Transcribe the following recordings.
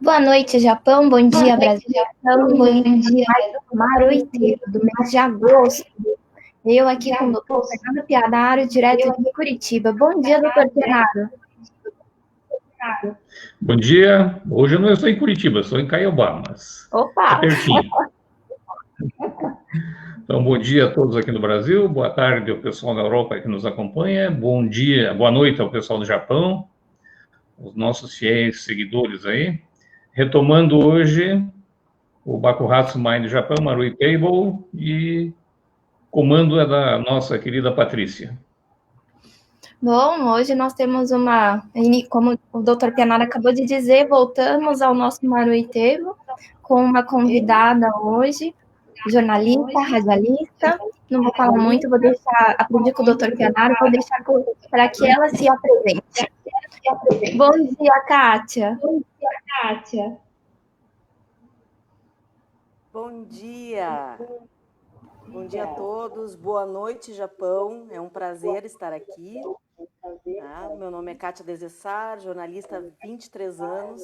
Boa noite, Japão. Bom dia, Brasil. Estamos em mais um Maroiteiro do mês de agosto. Eu aqui com o doutor Fernando Pianaro, direto de Curitiba. Bom dia, doutor Pianaro. Bom dia. Hoje eu não estou em Curitiba, estou em Caiobá, mas é Opa! pertinho. Então, bom dia a todos aqui no Brasil, boa tarde ao pessoal na Europa que nos acompanha, bom dia, boa noite ao pessoal do Japão, os nossos fiéis seguidores aí. Retomando hoje o Bakuhatsu Mind Japão, Marui Table, e comando é da nossa querida Patrícia. Bom, hoje nós temos como o doutor Pianaro acabou de dizer, voltamos ao nosso Maroiteiro com uma convidada hoje, jornalista, radialista. Não vou falar muito, vou deixar, aprendi com o doutor Pianaro, vou deixar para que ela se apresente. Bom dia, Kátia. Bom dia! Bom dia a todos, boa noite, Japão. É um prazer estar aqui. Tá? Meu nome é Kátia Desessar, jornalista há 23 anos,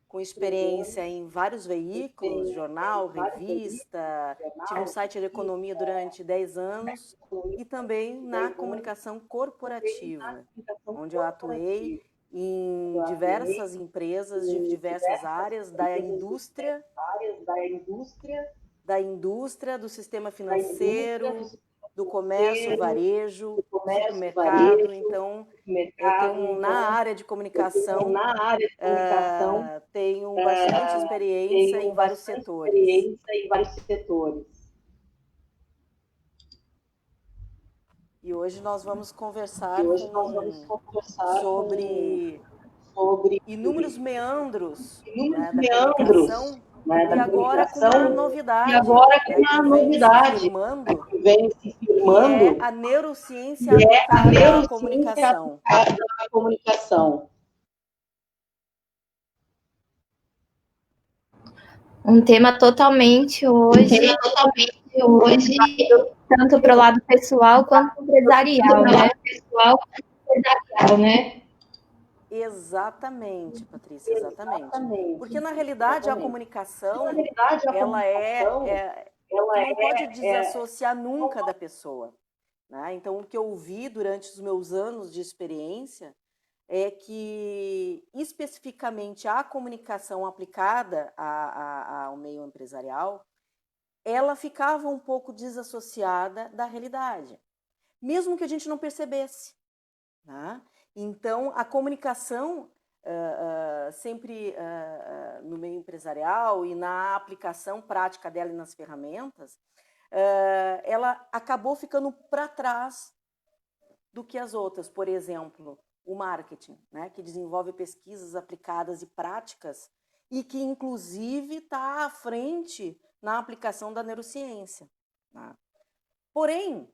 com experiência em vários veículos, jornal, revista, tive um site de economia durante 10 anos e também na comunicação corporativa, onde eu atuei em diversas empresas de diversas áreas da indústria, do sistema financeiro, do comércio, varejo, supermercado. Então, eu tenho na área de comunicação, tenho bastante experiência em vários setores. E hoje nós vamos conversar sobre inúmeros meandros, né, da comunicação. E agora com uma novidade, que vem se firmando, que é a neurociência aplicada à comunicação. Um tema totalmente hoje, tanto para o lado pessoal quanto empresarial, né? Exatamente, Patrícia, exatamente. Porque, na realidade, a comunicação, ela tu não pode desassociar nunca da pessoa. Né? Então, o que eu vi durante os meus anos de experiência é que, especificamente, a comunicação aplicada ao meio empresarial, ela ficava um pouco desassociada da realidade, mesmo que a gente não percebesse. Né? Então, a comunicação, sempre no meio empresarial e na aplicação prática dela e nas ferramentas, ela acabou ficando para trás do que as outras. Por exemplo, o marketing, né, que desenvolve pesquisas aplicadas e práticas e que, inclusive, está à frente na aplicação da neurociência. Né? Porém,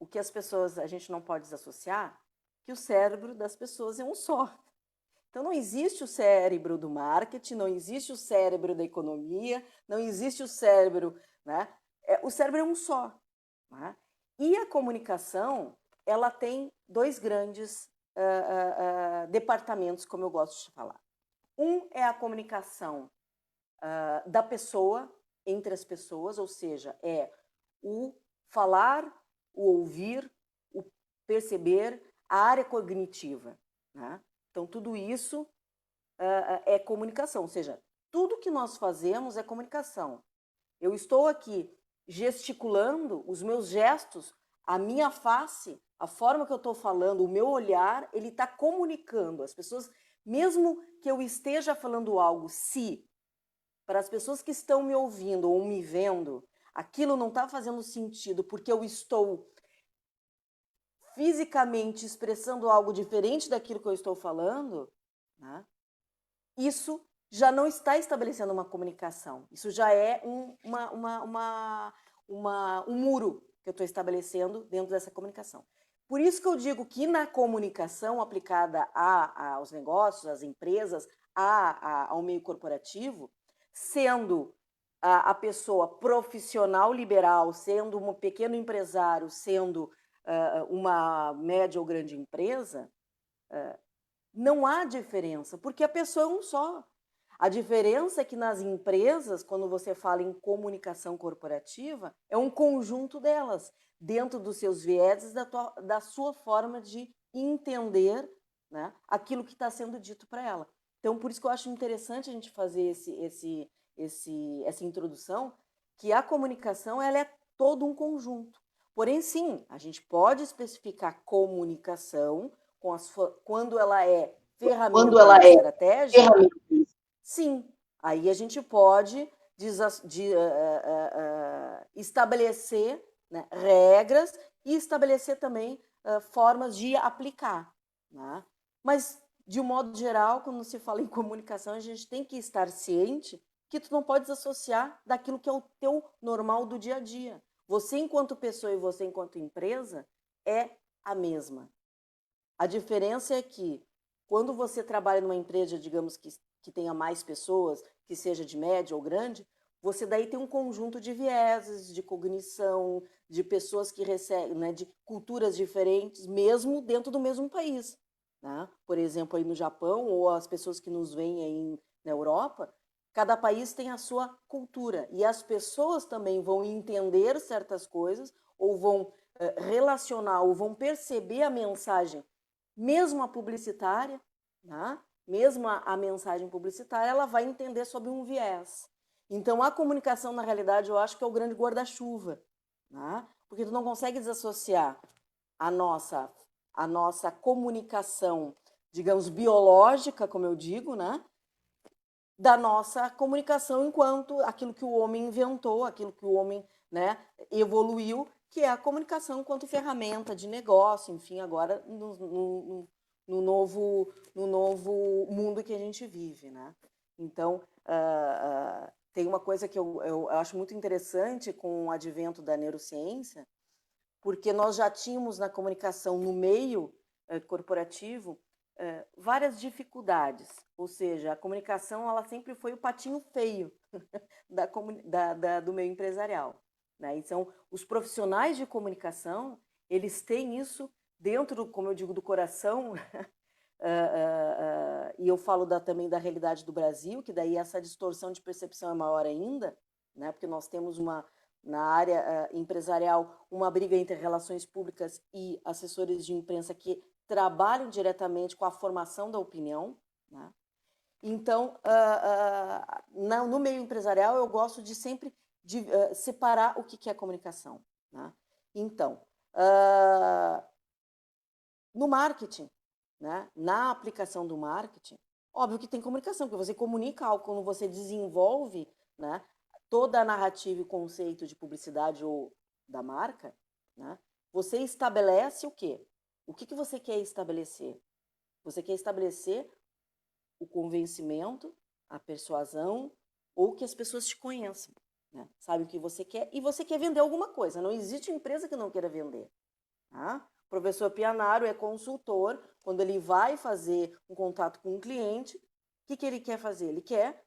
o que a gente não pode desassociar, que o cérebro das pessoas é um só. Então, não existe o cérebro do marketing, não existe o cérebro da economia, não existe o cérebro... Né? O cérebro é um só. Né? E a comunicação, ela tem dois grandes departamentos, como eu gosto de falar. Um é a comunicação da pessoa, entre as pessoas, ou seja, é o falar, o ouvir, o perceber, a área cognitiva. Né? Então, tudo isso é comunicação, ou seja, tudo que nós fazemos é comunicação. Eu estou aqui gesticulando, os meus gestos, a minha face, a forma que eu estou falando, o meu olhar, ele está comunicando. As pessoas, mesmo que eu esteja falando algo, se para as pessoas que estão me ouvindo ou me vendo, aquilo não está fazendo sentido porque eu estou fisicamente expressando algo diferente daquilo que eu estou falando, né? Isso já não está estabelecendo uma comunicação. Isso já é um muro que eu estou estabelecendo dentro dessa comunicação. Por isso que eu digo que na comunicação aplicada aos negócios, às empresas, ao meio corporativo, sendo a pessoa profissional liberal, sendo um pequeno empresário, sendo uma média ou grande empresa, Não há diferença, porque a pessoa é um só. A diferença é que nas empresas, quando você fala em comunicação corporativa, é um conjunto delas, dentro dos seus vieses, da sua forma de entender, né, aquilo que está sendo dito para ela. Então, por isso que eu acho interessante a gente fazer essa introdução, que a comunicação ela é todo um conjunto. Porém, sim, a gente pode especificar comunicação quando ela é ferramenta e estratégia. Sim, aí a gente pode estabelecer, né, regras e estabelecer também formas de aplicar, né? Mas, de um modo geral, quando se fala em comunicação, a gente tem que estar ciente que tu não pode desassociar daquilo que é o teu normal do dia a dia. Você, enquanto pessoa, e você, enquanto empresa, é a mesma. A diferença é que, quando você trabalha numa empresa, digamos que tenha mais pessoas, que seja de média ou grande, você daí tem um conjunto de vieses, de cognição, de pessoas que recebem, né, de culturas diferentes, mesmo dentro do mesmo país, né? Por exemplo, aí no Japão, ou as pessoas que nos veem aí na Europa, cada país tem a sua cultura, e as pessoas também vão entender certas coisas, ou vão relacionar, ou vão perceber a mensagem, mesmo a publicitária, né? Mesmo a mensagem publicitária, ela vai entender sob um viés. Então, a comunicação, na realidade, eu acho que é o grande guarda-chuva, né? Porque tu não consegue desassociar a nossa comunicação, digamos, biológica, como eu digo, né, da nossa comunicação enquanto aquilo que o homem inventou, aquilo que o homem, né, evoluiu, que é a comunicação enquanto ferramenta de negócio, enfim, agora no novo mundo que a gente vive, né? Então, tem uma coisa que eu acho muito interessante com o advento da neurociência, porque nós já tínhamos na comunicação, no meio corporativo, várias dificuldades, ou seja, a comunicação ela sempre foi o patinho feio do meio empresarial, né? Então, os profissionais de comunicação, eles têm isso dentro, como eu digo, do coração, e eu falo também da realidade do Brasil, que daí essa distorção de percepção é maior ainda, né? Porque nós temos na área empresarial uma briga entre relações públicas e assessores de imprensa que trabalham diretamente com a formação da opinião, né? Então, no meio empresarial, eu gosto de sempre separar o que é comunicação, né? Então, no marketing, né, na aplicação do marketing, óbvio que tem comunicação, porque você comunica algo quando você desenvolve, né, toda a narrativa e conceito de publicidade ou da marca, né, você estabelece o quê? O que você quer estabelecer? Você quer estabelecer o convencimento, a persuasão, ou que as pessoas te conheçam, né? Sabe o que você quer e você quer vender alguma coisa. Não existe empresa que não queira vender, tá? O professor Pianaro é consultor. Quando ele vai fazer um contato com um cliente, o que ele quer fazer? Ele quer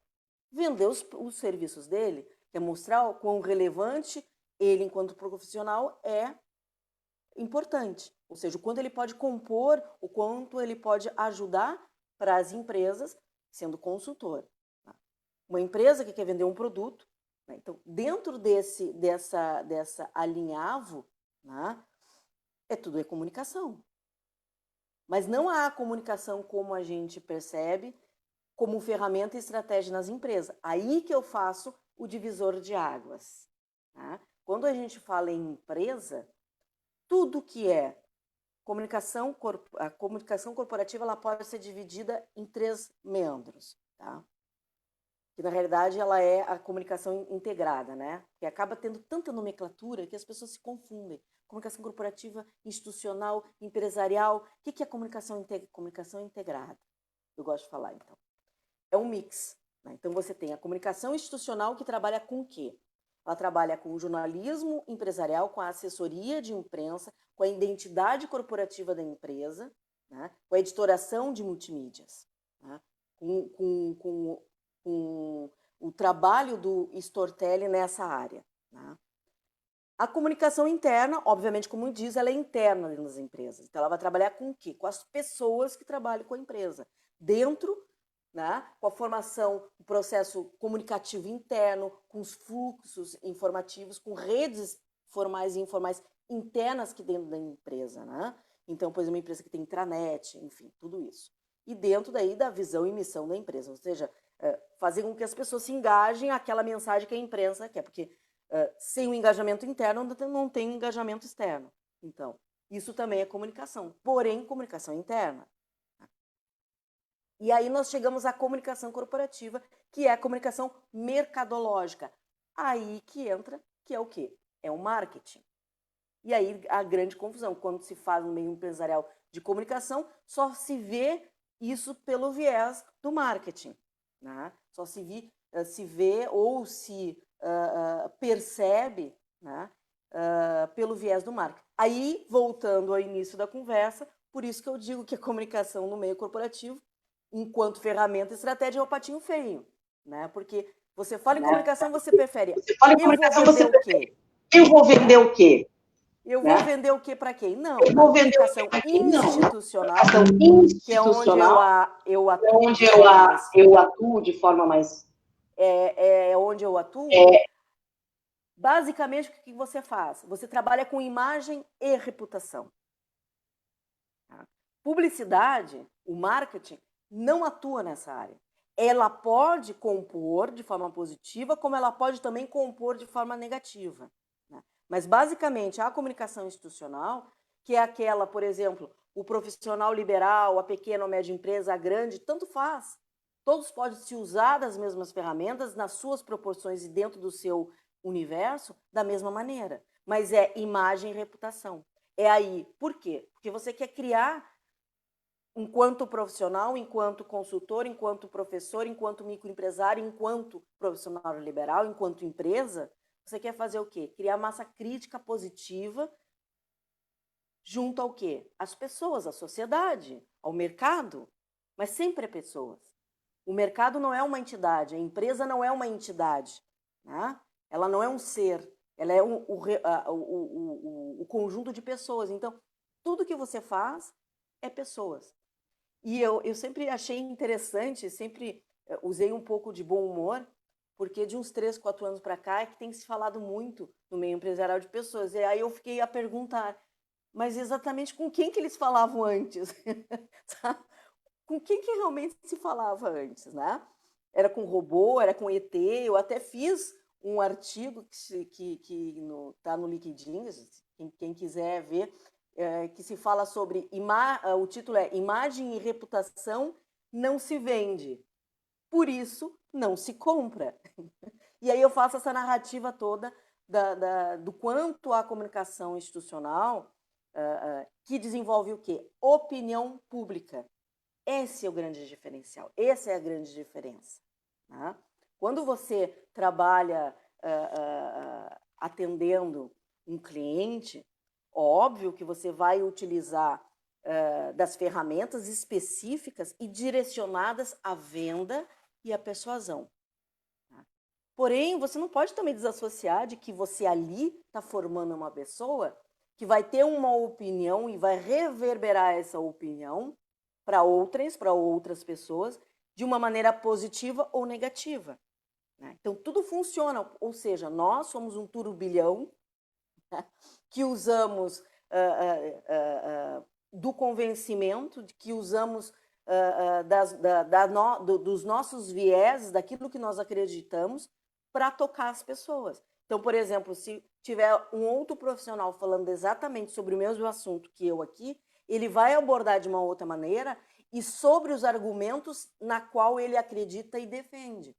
vender os serviços dele, quer mostrar o quão relevante ele, enquanto profissional, é importante. Ou seja, o quanto ele pode compor, o quanto ele pode ajudar para as empresas, sendo consultor. Tá? Uma empresa que quer vender um produto, né? Então, dentro dessa alinhavo, né, tudo é comunicação. Mas não há comunicação como a gente percebe, como ferramenta e estratégia nas empresas. Aí que eu faço o divisor de águas. Tá? Quando a gente fala em empresa, tudo que é a comunicação corporativa, ela pode ser dividida em 3 meandros, tá? Que na realidade ela é a comunicação integrada, né? Que acaba tendo tanta nomenclatura que as pessoas se confundem. Comunicação corporativa, institucional, empresarial. O que é comunicação integrada? Eu gosto de falar, então. É um mix, né? Então você tem a comunicação institucional, que trabalha com o quê? Ela trabalha com o jornalismo empresarial, com a assessoria de imprensa, com a identidade corporativa da empresa, né? Com a editoração de multimídias, né? Com o trabalho do storytelling nessa área, né? A comunicação interna, obviamente, como diz, ela é interna dentro das empresas. Então, ela vai trabalhar com o quê? Com as pessoas que trabalham com a empresa. Dentro, né, com a formação, o processo comunicativo interno, com os fluxos informativos, com redes formais e informais internas aqui dentro da empresa, né? Então, por exemplo, uma empresa que tem intranet, enfim, tudo isso. E dentro daí da visão e missão da empresa, ou seja, fazer com que as pessoas se engajem àquela mensagem que a imprensa quer, porque sem o engajamento interno não tem engajamento externo. Então, isso também é comunicação, porém, comunicação interna. E aí nós chegamos à comunicação corporativa, que é a comunicação mercadológica. Aí que entra, que é o quê? É o marketing. E aí a grande confusão, quando se faz no meio empresarial de comunicação, só se vê isso pelo viés do marketing, né? Só se vê ou se percebe, né, pelo viés do marketing. Aí, voltando ao início da conversa, por isso que eu digo que a comunicação no meio corporativo, enquanto ferramenta e estratégia, é o patinho feio, né? Porque você fala em comunicação, você prefere. Eu vou vender o quê? Eu vou vender o quê para quem? Não, a comunicação institucional, que é onde eu atuo de forma mais... É onde eu atuo. Basicamente, o que você faz? Você trabalha com imagem e reputação. Publicidade, o marketing, não atua nessa área. Ela pode compor de forma positiva, como ela pode também compor de forma negativa. Mas, basicamente, a comunicação institucional, que é aquela, por exemplo, o profissional liberal, a pequena ou média empresa, a grande, tanto faz. Todos podem se usar das mesmas ferramentas, nas suas proporções e dentro do seu universo, da mesma maneira. Mas é imagem e reputação. É aí. Por quê? Porque você quer criar, enquanto profissional, enquanto consultor, enquanto professor, enquanto microempresário, enquanto profissional liberal, enquanto empresa, você quer fazer o quê? Criar massa crítica positiva junto ao quê? Às pessoas, à sociedade, ao mercado, mas sempre é pessoas. O mercado não é uma entidade, a empresa não é uma entidade, né? Ela não é um ser, ela é o conjunto de pessoas. Então, tudo que você faz é pessoas. E eu sempre achei interessante, sempre usei um pouco de bom humor, porque de uns 3, 4 anos para cá é que tem se falado muito no meio empresarial de pessoas. E aí eu fiquei a perguntar, mas exatamente com quem que eles falavam antes? Com quem que realmente se falava antes, né? Era com robô, era com ET. Eu até fiz um artigo que tá no LinkedIn, quem quiser ver, que se fala sobre... o título é Imagem e Reputação não se vende. Por isso, não se compra. E aí eu faço essa narrativa toda do quanto a comunicação institucional, que desenvolve o quê? Opinião pública. Esse é o grande diferencial, essa é a grande diferença. Né? Quando você trabalha atendendo um cliente, óbvio que você vai utilizar das ferramentas específicas e direcionadas à venda e à persuasão. Porém, você não pode também desassociar de que você ali está formando uma pessoa que vai ter uma opinião e vai reverberar essa opinião para outras pessoas, de uma maneira positiva ou negativa. Né? Então, tudo funciona, ou seja, nós somos um turbilhão, né, que usamos do convencimento, que usamos dos nossos vieses, daquilo que nós acreditamos, para tocar as pessoas. Então, por exemplo, se tiver um outro profissional falando exatamente sobre o mesmo assunto que eu aqui, ele vai abordar de uma outra maneira e sobre os argumentos na qual ele acredita e defende.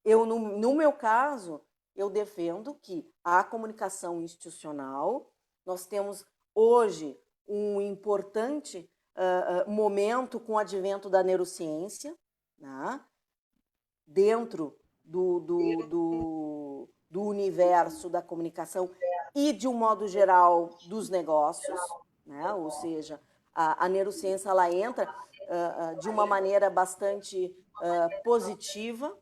Eu, no meu caso, eu defendo que a comunicação institucional, nós temos hoje um importante momento com o advento da neurociência, né? Dentro do universo da comunicação e, de um modo geral, dos negócios, né? Ou seja, a neurociência ela entra de uma maneira bastante positiva.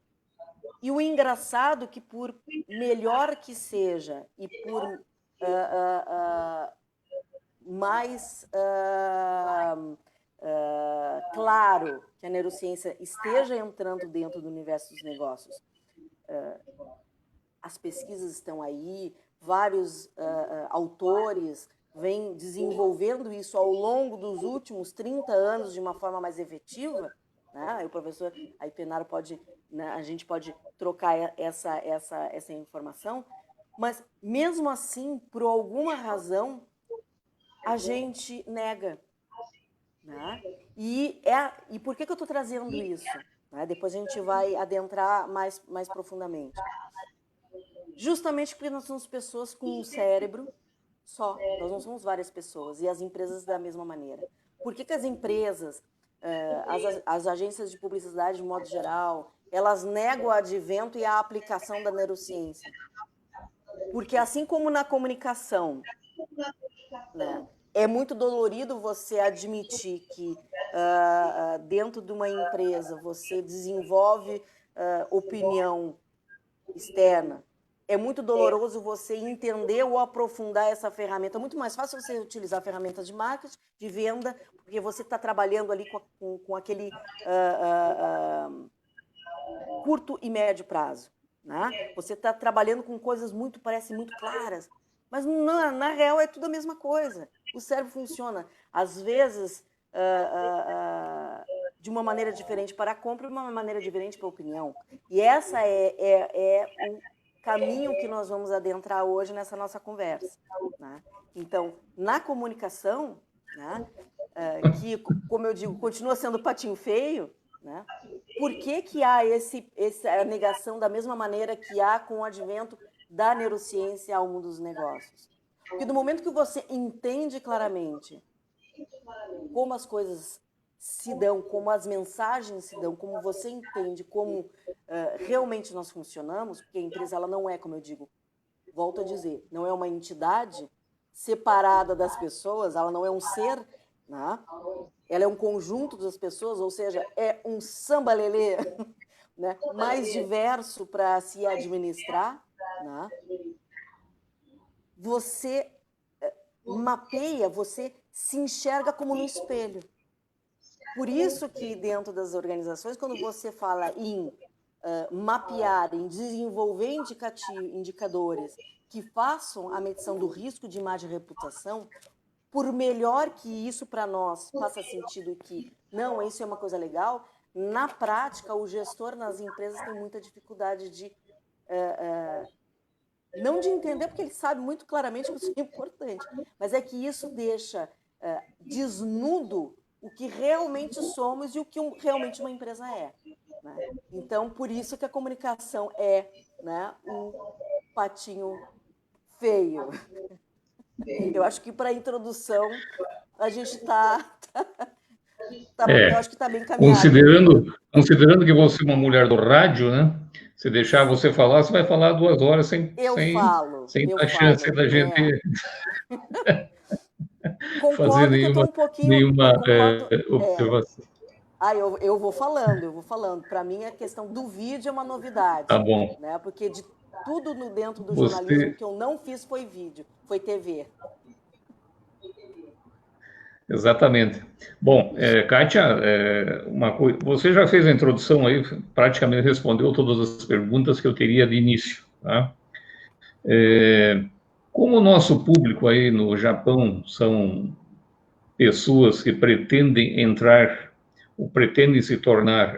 E o engraçado é que, por melhor que seja e por mais claro que a neurociência esteja entrando dentro do universo dos negócios. As pesquisas estão aí, vários autores vêm desenvolvendo isso ao longo dos últimos 30 anos de uma forma mais efetiva, né? O professor Aipenaro pode, né, a gente pode trocar essa informação, mas mesmo assim, por alguma razão, a gente nega, né? E por que eu estou trazendo isso? Né? Depois a gente vai adentrar mais profundamente. Justamente porque nós somos pessoas com um cérebro só, nós não somos várias pessoas, e as empresas da mesma maneira. Por que as empresas, as agências de publicidade de modo geral, elas negam o advento e a aplicação da neurociência? Porque assim como na comunicação, né, é muito dolorido você admitir que dentro de uma empresa você desenvolve opinião externa. É muito doloroso você entender ou aprofundar essa ferramenta. É muito mais fácil você utilizar ferramentas de marketing, de venda, porque você está trabalhando ali com aquele curto e médio prazo. Né? Você está trabalhando com coisas parecem muito claras, mas na real é tudo a mesma coisa. O cérebro funciona, às vezes, de uma maneira diferente para a compra e uma maneira diferente para a opinião. E essa é o caminho que nós vamos adentrar hoje nessa nossa conversa. Né? Então, na comunicação, né, que, como eu digo, continua sendo patinho feio, né? Por que há essa negação da mesma maneira que há com o advento da neurociência ao mundo dos negócios? Porque no momento que você entende claramente como as coisas se dão, como as mensagens se dão, como você entende como realmente nós funcionamos, porque a empresa ela não é, como eu digo, volto a dizer, não é uma entidade separada das pessoas, ela não é um ser, né? Ela é um conjunto das pessoas, ou seja, é um samba-lelê, né, mais diverso para se administrar. Né? Você mapeia, você se enxerga como no espelho. Por isso que dentro das organizações, quando você fala em mapear, em desenvolver indicadores que façam a medição do risco de imagem e reputação, por melhor que isso para nós faça sentido que, não, isso é uma coisa legal, na prática, o gestor nas empresas tem muita dificuldade de... não de entender, porque ele sabe muito claramente que isso é importante, mas é que isso deixa desnudo o que realmente somos e o que realmente uma empresa é. Né? Então, por isso que a comunicação é, né, um patinho feio. Eu acho que para a introdução a gente eu acho que está bem caminhado. Considerando que você é uma mulher do rádio, né? Se deixar você falar, você vai falar 2 horas sem dar chance da gente fazer nenhuma observação. Eu vou falando. Para mim, a questão do vídeo é uma novidade. Tá bom. Né? Porque de tudo dentro do jornalismo que eu não fiz foi vídeo, foi TV. Exatamente. Bom, Kátia, você já fez a introdução aí, praticamente respondeu todas as perguntas que eu teria de início. Tá? Como o nosso público aí no Japão são pessoas que pretendem entrar ou pretendem se tornar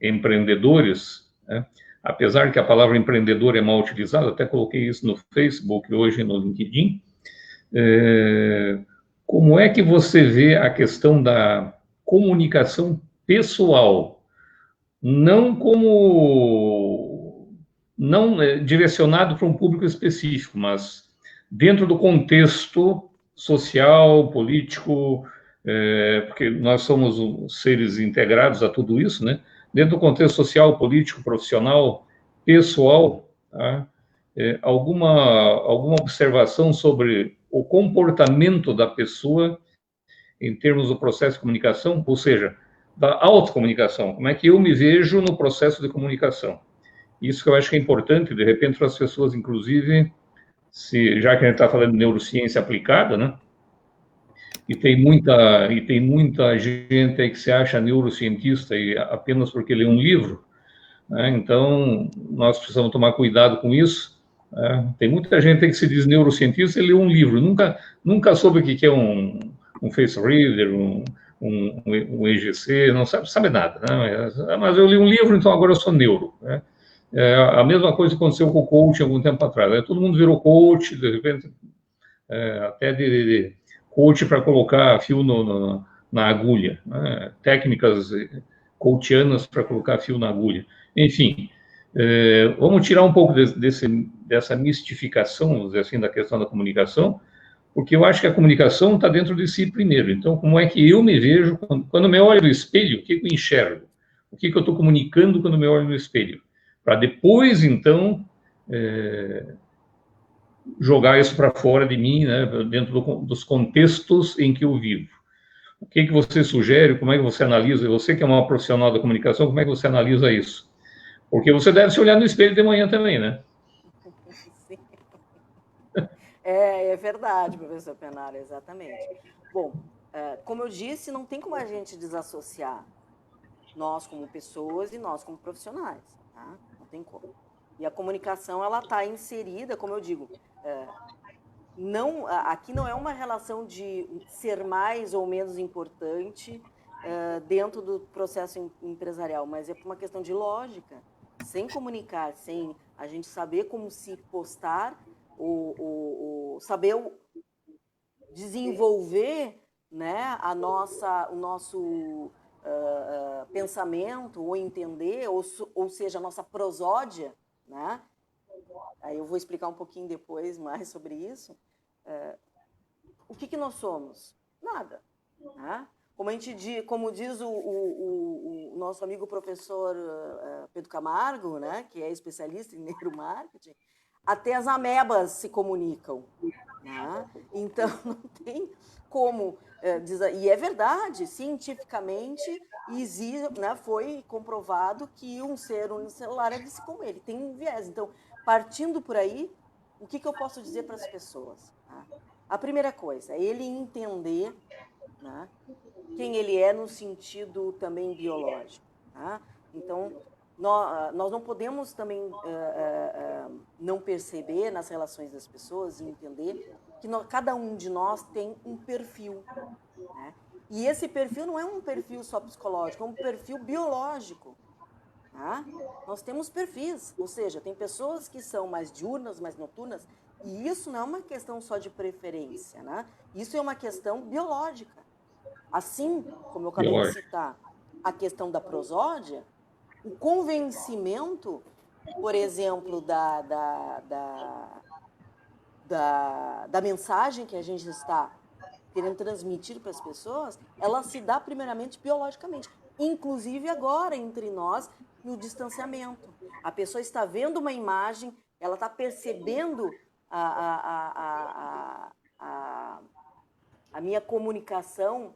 empreendedores, né? Apesar que a palavra empreendedor é mal utilizada, até coloquei isso no Facebook hoje no LinkedIn. Como é que você vê a questão da comunicação pessoal, não direcionado para um público específico, mas dentro do contexto social, político, porque nós somos seres integrados a tudo isso, né? Dentro do contexto social, político, profissional, pessoal, tá? Alguma observação sobre o comportamento da pessoa em termos do processo de comunicação, ou seja, da autocomunicação, como é que eu me vejo no processo de comunicação. Isso que eu acho que é importante, de repente, para as pessoas, inclusive, já que a gente está falando de neurociência aplicada, né? E tem muita gente aí que se acha neurocientista e apenas porque lê um livro, né? Então, nós precisamos tomar cuidado com isso. Né? Tem muita gente aí que se diz neurocientista e lê um livro, nunca soube o que é um face reader, um EGC, não sabe nada. Né? Mas eu li um livro, então agora eu sou neuro. Né? A mesma coisa aconteceu com o coach algum tempo atrás. Né? Todo mundo virou coach, de repente, até de coach para colocar fio na agulha, né? Técnicas coachianas para colocar fio na agulha. Enfim, vamos tirar um pouco dessa mistificação, vamos dizer assim, da questão da comunicação, porque eu acho que a comunicação está dentro de si primeiro. Então, como é que eu me vejo quando me olho no espelho? O que eu enxergo? O que eu estou comunicando quando me olho no espelho? Para depois, então, jogar isso para fora de mim, né, dentro dos contextos em que eu vivo. O que você sugere? Como é que você analisa? Você que é uma profissional da comunicação, como é que você analisa isso? Porque você deve se olhar no espelho de manhã também, né? Sim. É verdade, professor Penara, exatamente. Bom, como eu disse, não tem como a gente desassociar nós como pessoas e nós como profissionais, tá? Não tem como. E a comunicação, ela está inserida, como eu digo, aqui não é uma relação de ser mais ou menos importante dentro do processo empresarial, mas é por uma questão de lógica. Sem comunicar, sem a gente saber como se postar, saber desenvolver, né, o nosso pensamento, ou entender, ou seja, a nossa prosódia, né? Aí eu vou explicar um pouquinho depois mais sobre isso. O que nós somos? Nada. Né? Como diz o nosso amigo professor Pedro Camargo, né, que é especialista em neuromarketing, até as amebas se comunicam. Né? Então, não tem como... e é verdade, cientificamente, né, foi comprovado que um ser unicelular é como ele, tem um viés. Então, partindo por aí, o que eu posso dizer para as pessoas? Tá? A primeira coisa é ele entender, né, quem ele é no sentido também biológico. Tá? Então, nós não podemos também não perceber nas relações das pessoas e entender que cada um de nós tem um perfil. Né? E esse perfil não é um perfil só psicológico, é um perfil biológico. Tá? Nós temos perfis, ou seja, tem pessoas que são mais diurnas, mais noturnas, e isso não é uma questão só de preferência, né? Isso é uma questão biológica. Assim, como eu acabei de citar, a questão da prosódia, o convencimento, por exemplo, da mensagem que a gente está querendo transmitir para as pessoas, ela se dá primeiramente biologicamente. Inclusive agora, entre nós, no distanciamento. A pessoa está vendo uma imagem, ela está percebendo a minha comunicação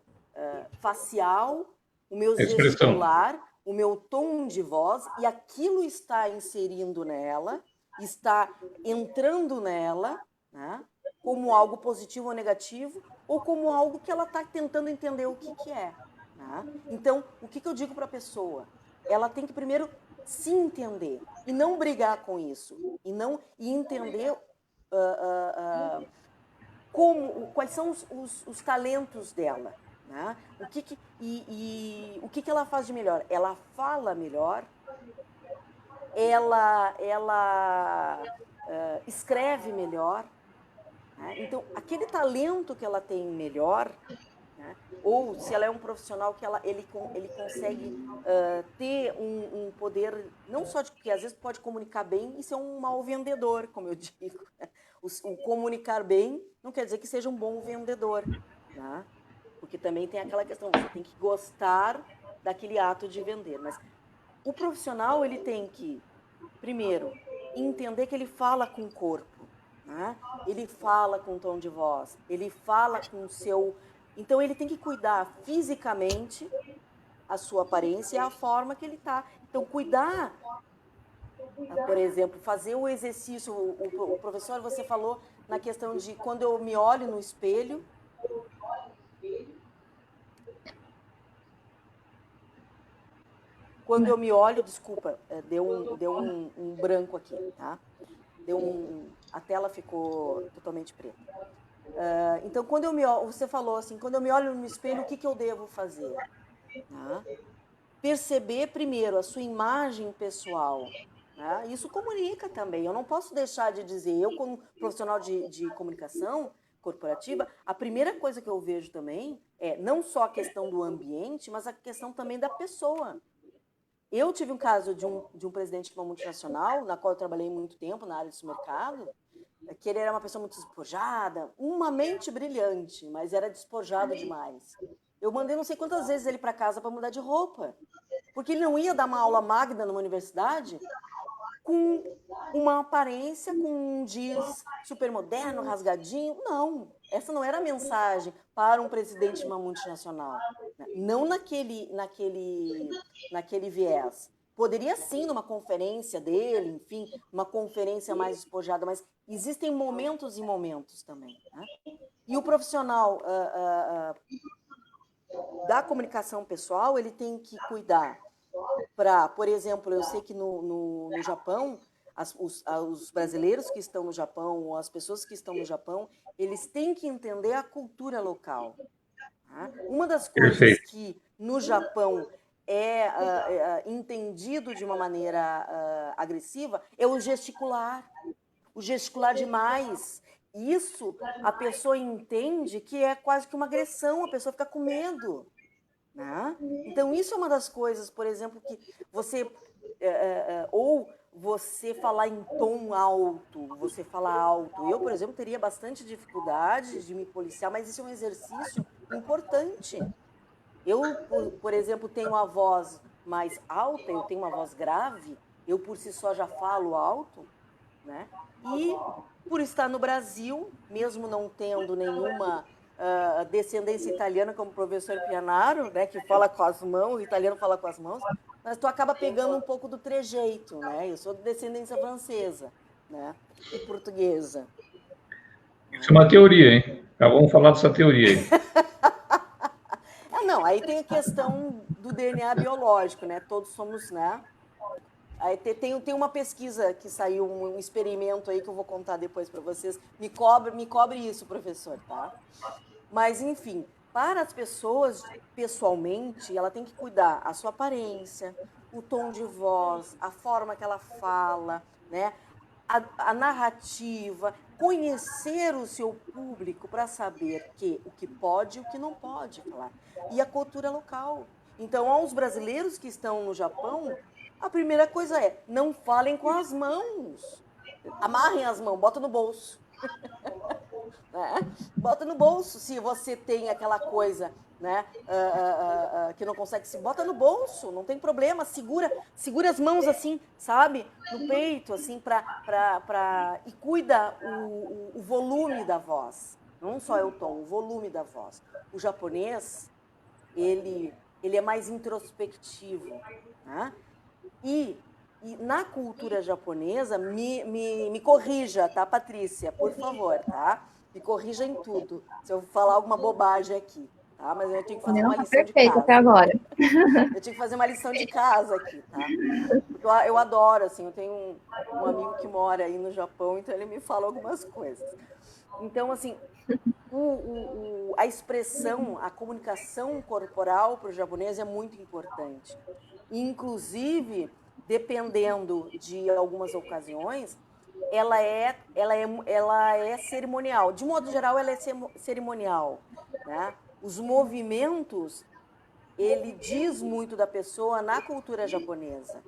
facial, o meu gesticular, o meu tom de voz, e aquilo está inserindo nela, está entrando nela, né, como algo positivo ou negativo, ou como algo que ela está tentando entender o que é. Né? Então, o que eu digo para a pessoa? Ela tem que primeiro se entender e não brigar com isso, e entender quais são os talentos dela. Né? O que ela faz de melhor? Ela fala melhor, ela escreve melhor. Né? Então, aquele talento que ela tem melhor, né? Ou se ela é um profissional que ele consegue ter um poder, não só de que às vezes pode comunicar bem e ser um mau vendedor, como eu digo. O comunicar bem não quer dizer que seja um bom vendedor. Né? Porque também tem aquela questão, você tem que gostar daquele ato de vender. Mas o profissional, ele tem que, primeiro, entender que ele fala com o corpo. Né? Ele fala com o tom de voz, ele fala com o seu... Então, ele tem que cuidar fisicamente a sua aparência e a forma que ele está. Então, cuidar Por exemplo, fazer o exercício, o professor, você falou na questão de quando eu me olho no espelho. Quando eu me olho, desculpa, deu um branco aqui, tá? A tela ficou totalmente preta. Então, quando eu me olho, você falou assim, quando eu me olho no espelho, o que eu devo fazer? Tá? Perceber primeiro a sua imagem pessoal. Né? Isso comunica também. Eu não posso deixar de dizer, eu como profissional de comunicação corporativa, a primeira coisa que eu vejo também é não só a questão do ambiente, mas a questão também da pessoa. Eu tive um caso de um presidente de uma multinacional, na qual eu trabalhei muito tempo na área desse mercado, que ele era uma pessoa muito despojada, uma mente brilhante, mas era despojado demais. Eu mandei não sei quantas vezes ele para casa para mudar de roupa, porque ele não ia dar uma aula magna numa universidade com uma aparência, com um jeans super moderno, rasgadinho. Não, essa não era a mensagem para um presidente de uma multinacional. Não naquele viés. Poderia sim, numa conferência dele, enfim, uma conferência mais despojada, mas existem momentos e momentos também. Né? E o profissional da comunicação pessoal, ele tem que cuidar para, por exemplo, eu sei que no Japão, os brasileiros que estão no Japão, ou as pessoas que estão no Japão, eles têm que entender a cultura local. Tá? Uma das coisas que no Japão é entendido de uma maneira agressiva é o gesticular demais. Isso a pessoa entende que é quase que uma agressão, a pessoa fica com medo. Né? Então, isso é uma das coisas, por exemplo, que você... ou você falar em tom alto, você falar alto. Eu, por exemplo, teria bastante dificuldade de me policiar, mas isso é um exercício importante. Eu, por exemplo, tenho a voz mais alta, eu tenho uma voz grave, eu por si só já falo alto, né? E por estar no Brasil, mesmo não tendo nenhuma descendência italiana, como o professor Pianaro, né, que fala com as mãos, o italiano fala com as mãos, mas tu acaba pegando um pouco do trejeito, né? Eu sou de descendência francesa, né? E portuguesa. Isso é uma teoria, hein? Já vamos falar dessa teoria aí. Não, aí tem a questão do DNA biológico, né? Todos somos, né? Aí tem uma pesquisa que saiu, um experimento aí que eu vou contar depois para vocês. Me cobre isso, professor, tá? Mas, enfim, para as pessoas, pessoalmente, ela tem que cuidar a sua aparência, o tom de voz, a forma que ela fala, né? A narrativa, conhecer o seu público para saber o que pode e o que não pode falar. E a cultura local. Então, aos brasileiros que estão no Japão, a primeira coisa é, não falem com as mãos. Amarrem as mãos, bota no bolso. Né? Bota no bolso, se você tem aquela coisa, né, que não consegue se bota no bolso, não tem problema, segura as mãos assim, sabe, no peito, assim, e cuida o volume da voz, não só é o tom, o volume da voz. O japonês, ele é mais introspectivo, né? E na cultura japonesa, me corrija, tá, Patrícia, por favor, tá? Me corrija em tudo, se eu falar alguma bobagem aqui, tá? Mas eu tenho que fazer uma lição de casa. Até agora. Eu tenho que fazer uma lição de casa aqui, tá? Porque eu adoro, assim, eu tenho um amigo que mora aí no Japão, então ele me fala algumas coisas. Então, assim, a expressão, a comunicação corporal para o japonês é muito importante. Inclusive, dependendo de algumas ocasiões, ela é cerimonial. De modo geral, ela é cerimonial. Né? Os movimentos, ele diz muito da pessoa na cultura japonesa.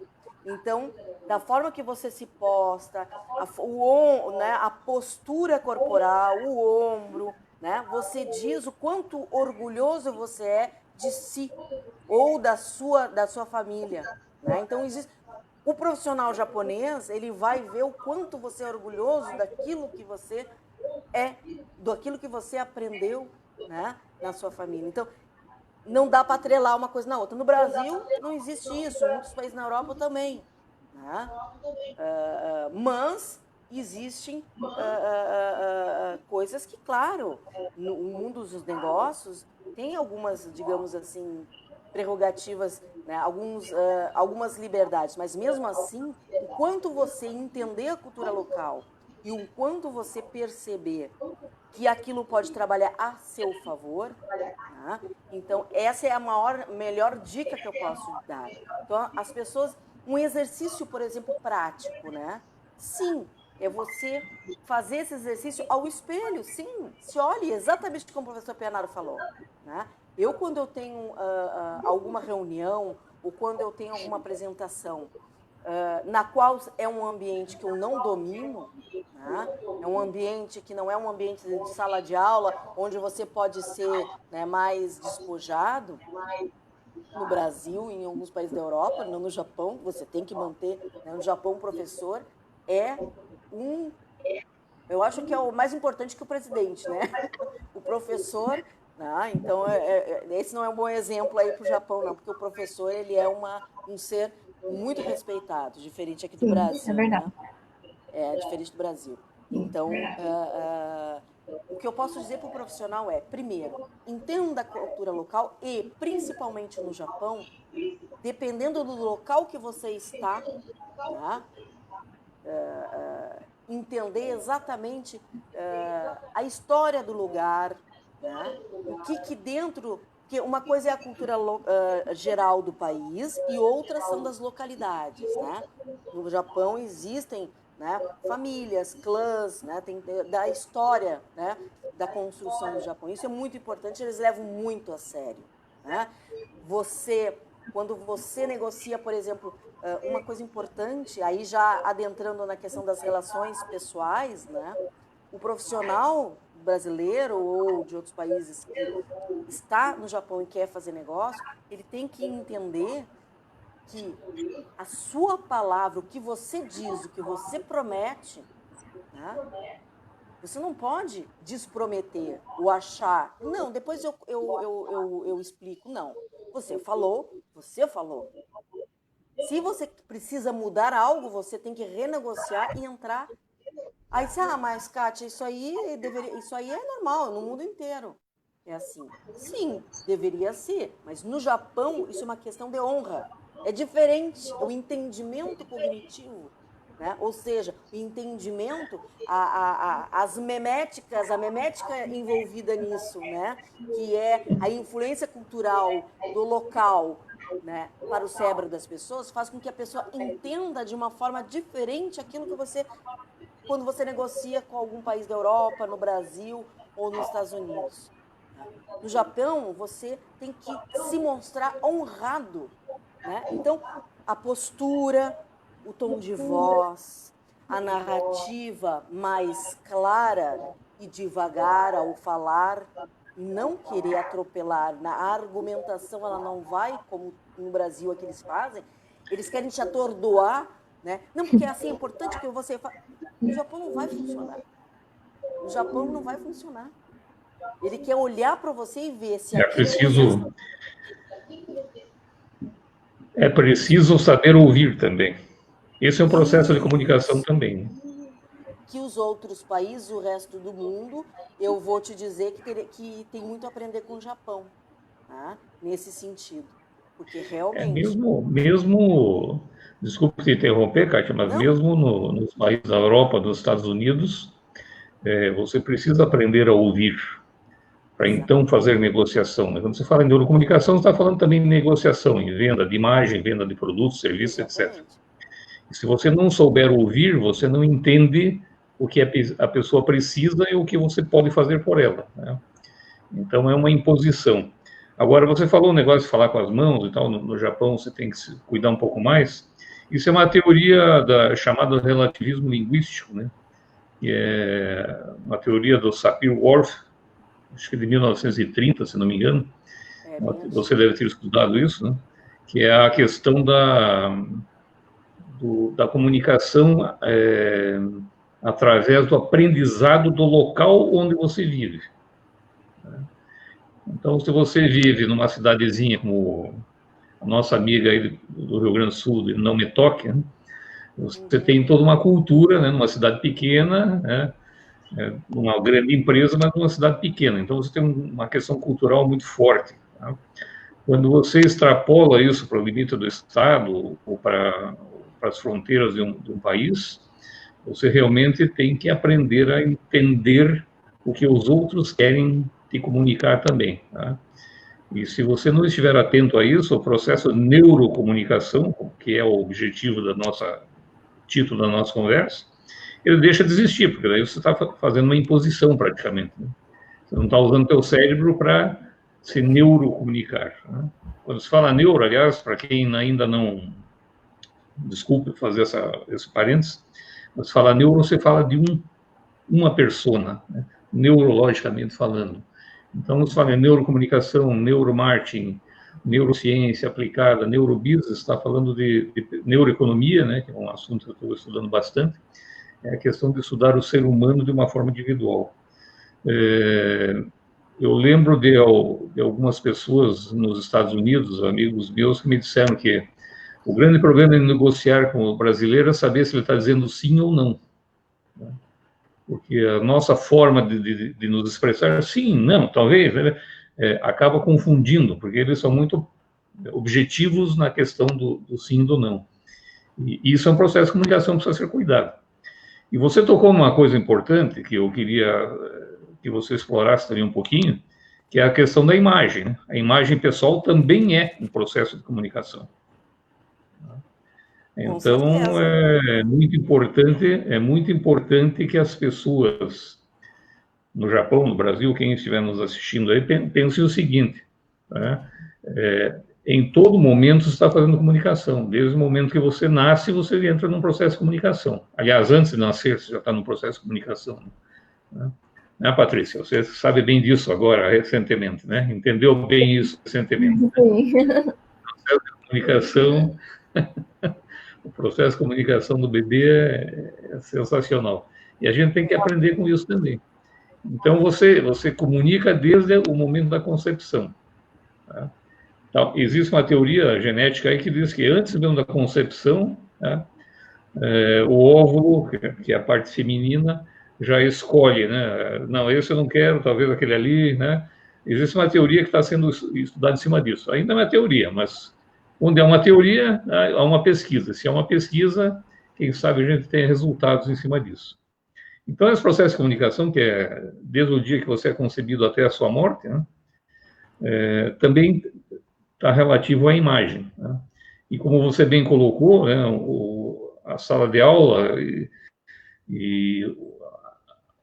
Então, da forma que você se posta, a postura corporal, o ombro, né? Você diz o quanto orgulhoso você é de si ou da sua família. Né? Então, o profissional japonês, ele vai ver o quanto você é orgulhoso daquilo que você daquilo que você aprendeu, né, na sua família. Então, não dá para atrelar uma coisa na outra. No Brasil, não existe isso. Em muitos países na Europa também. né? Mas existem coisas que, claro, no mundo dos negócios tem algumas, digamos assim, prerrogativas, né? Algumas liberdades, mas mesmo assim, o quanto você entender a cultura local e o quanto você perceber que aquilo pode trabalhar a seu favor, né? Então essa é a melhor dica que eu posso dar. Então as pessoas, um exercício, por exemplo, prático, né? Sim, é você fazer esse exercício ao espelho, sim, se olhe exatamente como o professor Pianaro falou, né? Eu, quando eu tenho alguma reunião ou quando eu tenho alguma apresentação na qual é um ambiente que eu não domino, né? É um ambiente que não é um ambiente de sala de aula, onde você pode ser, né, mais despojado. No Brasil, em alguns países da Europa, não no Japão, você tem que manter, né? No Japão, o professor é eu acho que é o mais importante que o presidente, né? O professor, né? Então, esse não é um bom exemplo aí para o Japão, não, porque o professor, ele é um ser muito respeitado, diferente aqui do Brasil, é verdade. né? É diferente do Brasil. Então, o que eu posso dizer para o profissional é, primeiro, entenda a cultura local e, principalmente no Japão, dependendo do local que você está, tá? Entender exatamente a história do lugar, né? O que dentro... Porque uma coisa é a cultura geral do país e outras são das localidades, né? No Japão existem, né, famílias, clãs, né, tem da história, né, da construção do Japão. Isso é muito importante, eles levam muito a sério, né? Quando você negocia, por exemplo, uma coisa importante, aí já adentrando na questão das relações pessoais, né? O profissional brasileiro ou de outros países que está no Japão e quer fazer negócio, ele tem que entender que a sua palavra, o que você diz, o que você promete, né? Você não pode desprometer ou achar, não, depois eu explico. Não, você falou, você falou. Se você precisa mudar algo, você tem que renegociar e entrar. Aí você, mas Kátia, isso aí é normal no mundo inteiro. É assim. Sim, deveria ser, mas no Japão isso é uma questão de honra. É diferente, é o entendimento cognitivo, né? Ou seja, o entendimento, a memética envolvida nisso, né? Que é a influência cultural do local, né, para o cérebro das pessoas, faz com que a pessoa entenda de uma forma diferente aquilo que você, quando você negocia com algum país da Europa, no Brasil ou nos Estados Unidos. No Japão, você tem que se mostrar honrado, né? Então, a postura, o tom de voz, a narrativa mais clara e devagar ao falar, não querer atropelar. Na argumentação, ela não vai, como no Brasil aqui eles fazem, eles querem te atordoar, né? Não, porque assim é importante que você faça. No Japão não vai funcionar. No Japão não vai funcionar. Ele quer olhar para você e ver se aquilo que você... É preciso saber ouvir também. Esse é um processo de comunicação também. Que os outros países, o resto do mundo, eu vou te dizer que tem muito a aprender com o Japão, tá? Nesse sentido. Porque realmente... Mesmo desculpe te interromper, Kátia, mas não, mesmo nos países da Europa, dos Estados Unidos, você precisa aprender a ouvir para então fazer negociação. Quando você fala em neurocomunicação, você está falando também de negociação, em venda de imagem, venda de produtos, serviços, etc. E se você não souber ouvir, você não entende o que a pessoa precisa e o que você pode fazer por ela, né? Então, é uma imposição. Agora, você falou um negócio de falar com as mãos e tal, no Japão você tem que se cuidar um pouco mais. Isso é uma teoria chamada relativismo linguístico, né? Que é uma teoria do Sapir-Whorf, acho que de 1930, se não me engano. Você deve ter estudado isso, né? Que é a questão da comunicação através do aprendizado do local onde você vive. Então, se você vive numa cidadezinha como a nossa amiga aí do Rio Grande do Sul, de Não Me Toque, né? Você tem toda uma cultura, né, numa cidade pequena, né, uma grande empresa, mas numa cidade pequena. Então, você tem uma questão cultural muito forte. Tá? Quando você extrapola isso para o limite do Estado ou para as fronteiras de um país, você realmente tem que aprender a entender o que os outros querem te comunicar também. Tá? E se você não estiver atento a isso, o processo de neurocomunicação, que é o objetivo da nossa título da nossa conversa, ele deixa de existir, porque daí você está fazendo uma imposição praticamente. Né? Você não está usando o teu cérebro para se neurocomunicar. Né? Quando se fala neuro, aliás, para quem ainda não... Desculpe fazer esse parênteses, mas se fala neuro, você fala de uma persona, né? Neurologicamente falando. Então, se fala em neurocomunicação, neuromarketing, neurociência aplicada, neurobusiness, está falando de neuroeconomia, né, que é um assunto que eu estou estudando bastante, é a questão de estudar o ser humano de uma forma individual. Eu lembro de algumas pessoas nos Estados Unidos, amigos meus, que me disseram que o grande problema de negociar com o brasileiro é saber se ele está dizendo sim ou não. Porque a nossa forma de nos expressar, sim, não, talvez, acaba confundindo, porque eles são muito objetivos na questão do sim e do não. E isso é um processo de comunicação que precisa ser cuidado. E você tocou uma coisa importante que eu queria que você explorasse também um pouquinho, que é a questão da imagem. Né? A imagem pessoal também é um processo de comunicação. Então, é muito importante que as pessoas no Japão, no Brasil, quem estiver nos assistindo aí, pense o seguinte, né? Em todo momento você está fazendo comunicação. Desde o momento que você nasce, você entra num processo de comunicação. Aliás, antes de nascer, você já está num processo de comunicação. Né, Patrícia? Você sabe bem disso agora, recentemente, né? Entendeu bem isso recentemente. Né? O processo de comunicação... O processo de comunicação do bebê é sensacional. E a gente tem que aprender com isso também. Então, você comunica desde o momento da concepção. Tá? Então, existe uma teoria genética aí que diz que antes mesmo da concepção, tá, o óvulo, que é a parte feminina, já escolhe, né? Não, esse eu não quero, talvez aquele ali, né? Existe uma teoria que está sendo estudada em cima disso. Ainda não é teoria, mas onde é uma teoria, há uma pesquisa. Se é uma pesquisa, quem sabe a gente tem resultados em cima disso. Então, esse processo de comunicação, que é desde o dia que você é concebido até a sua morte, né, também está relativo à imagem. Né? E como você bem colocou, né, a sala de aula e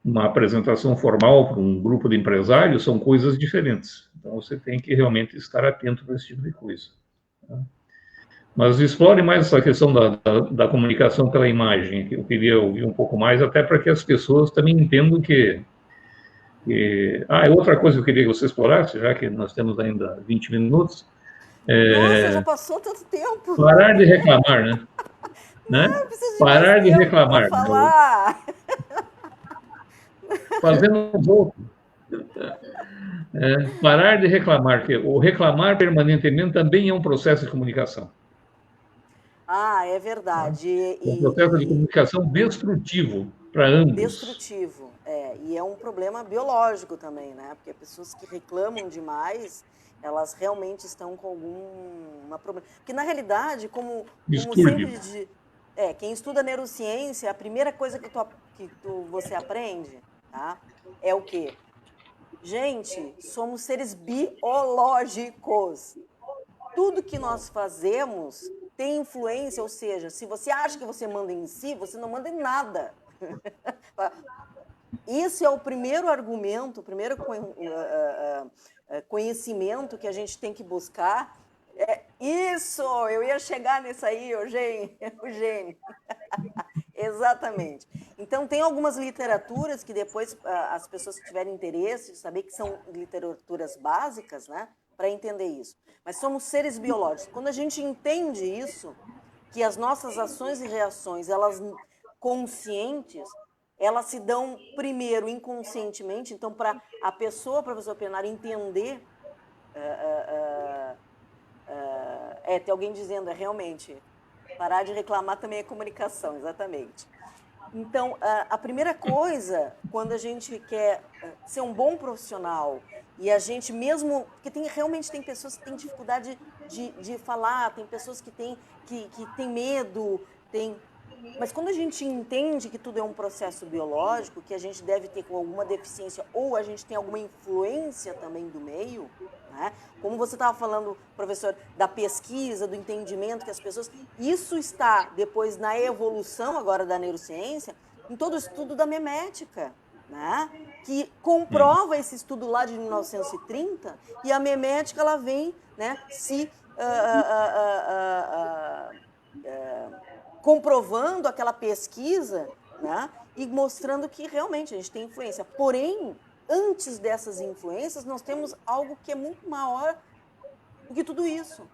uma apresentação formal para um grupo de empresários são coisas diferentes. Então, você tem que realmente estar atento para esse tipo de coisa. Tá? Mas explore mais essa questão da comunicação pela imagem, que eu queria ouvir um pouco mais, até para que as pessoas também entendam que... outra coisa que eu queria que você explorasse, já que nós temos ainda 20 minutos. Nossa, já passou tanto tempo. Parar de reclamar, né? Não, parar de reclamar. Falar. Fazendo um pouco. Parar de reclamar, porque o reclamar permanentemente também é um processo de comunicação. É verdade. É um processo de comunicação destrutivo para ambos. Destrutivo, e é um problema biológico também, né? Porque pessoas que reclamam demais, elas realmente estão com alguma problema. Porque, na realidade, como sempre... quem estuda neurociência, a primeira coisa que você aprende, tá? É o quê? Gente, somos seres biológicos. Tudo que nós fazemos tem influência, ou seja, se você acha que você manda em si, você não manda em nada. Esse é o primeiro argumento, o primeiro conhecimento que a gente tem que buscar. Isso, eu ia chegar nisso aí, Eugênio. Exatamente. Então, tem algumas literaturas que depois as pessoas que tiverem interesse de saber que são literaturas básicas, né, para entender isso. Mas somos seres biológicos. Quando a gente entende isso, que as nossas ações e reações, elas conscientes, elas se dão primeiro inconscientemente. Então, para a pessoa, professor Penaro, entender... tem alguém dizendo, realmente... Parar de reclamar também é comunicação, exatamente. Então, a primeira coisa, quando a gente quer ser um bom profissional, e a gente mesmo... Porque realmente tem pessoas que têm dificuldade de falar, tem pessoas que têm medo, mas quando a gente entende que tudo é um processo biológico, que a gente deve ter alguma deficiência ou a gente tem alguma influência também do meio, né? Como você estava falando, professor, da pesquisa, do entendimento que as pessoas... Isso está depois na evolução agora da neurociência, em todo o estudo da memética, né? Que comprova esse estudo lá de 1930, e a memética ela vem, né, comprovando aquela pesquisa, né, e mostrando que realmente a gente tem influência. Porém, antes dessas influências, nós temos algo que é muito maior do que tudo isso,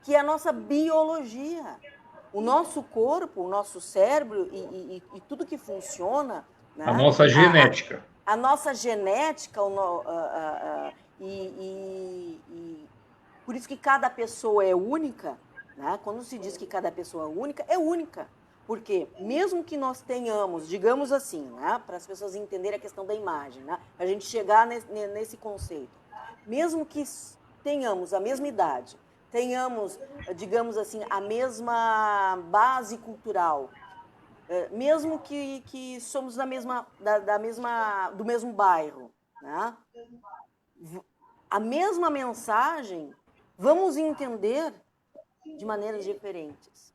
que é a nossa biologia. O nosso corpo, o nosso cérebro e tudo que funciona... Né, a nossa genética. A nossa genética, por isso que cada pessoa é única, né? Quando se diz que cada pessoa é única. Porque mesmo que nós tenhamos, digamos assim, né, para as pessoas entenderem a questão da imagem, né, para a gente chegar nesse conceito, mesmo que tenhamos a mesma idade, tenhamos, digamos assim, a mesma base cultural, mesmo que somos do mesmo bairro, né, a mesma mensagem vamos entender de maneiras diferentes.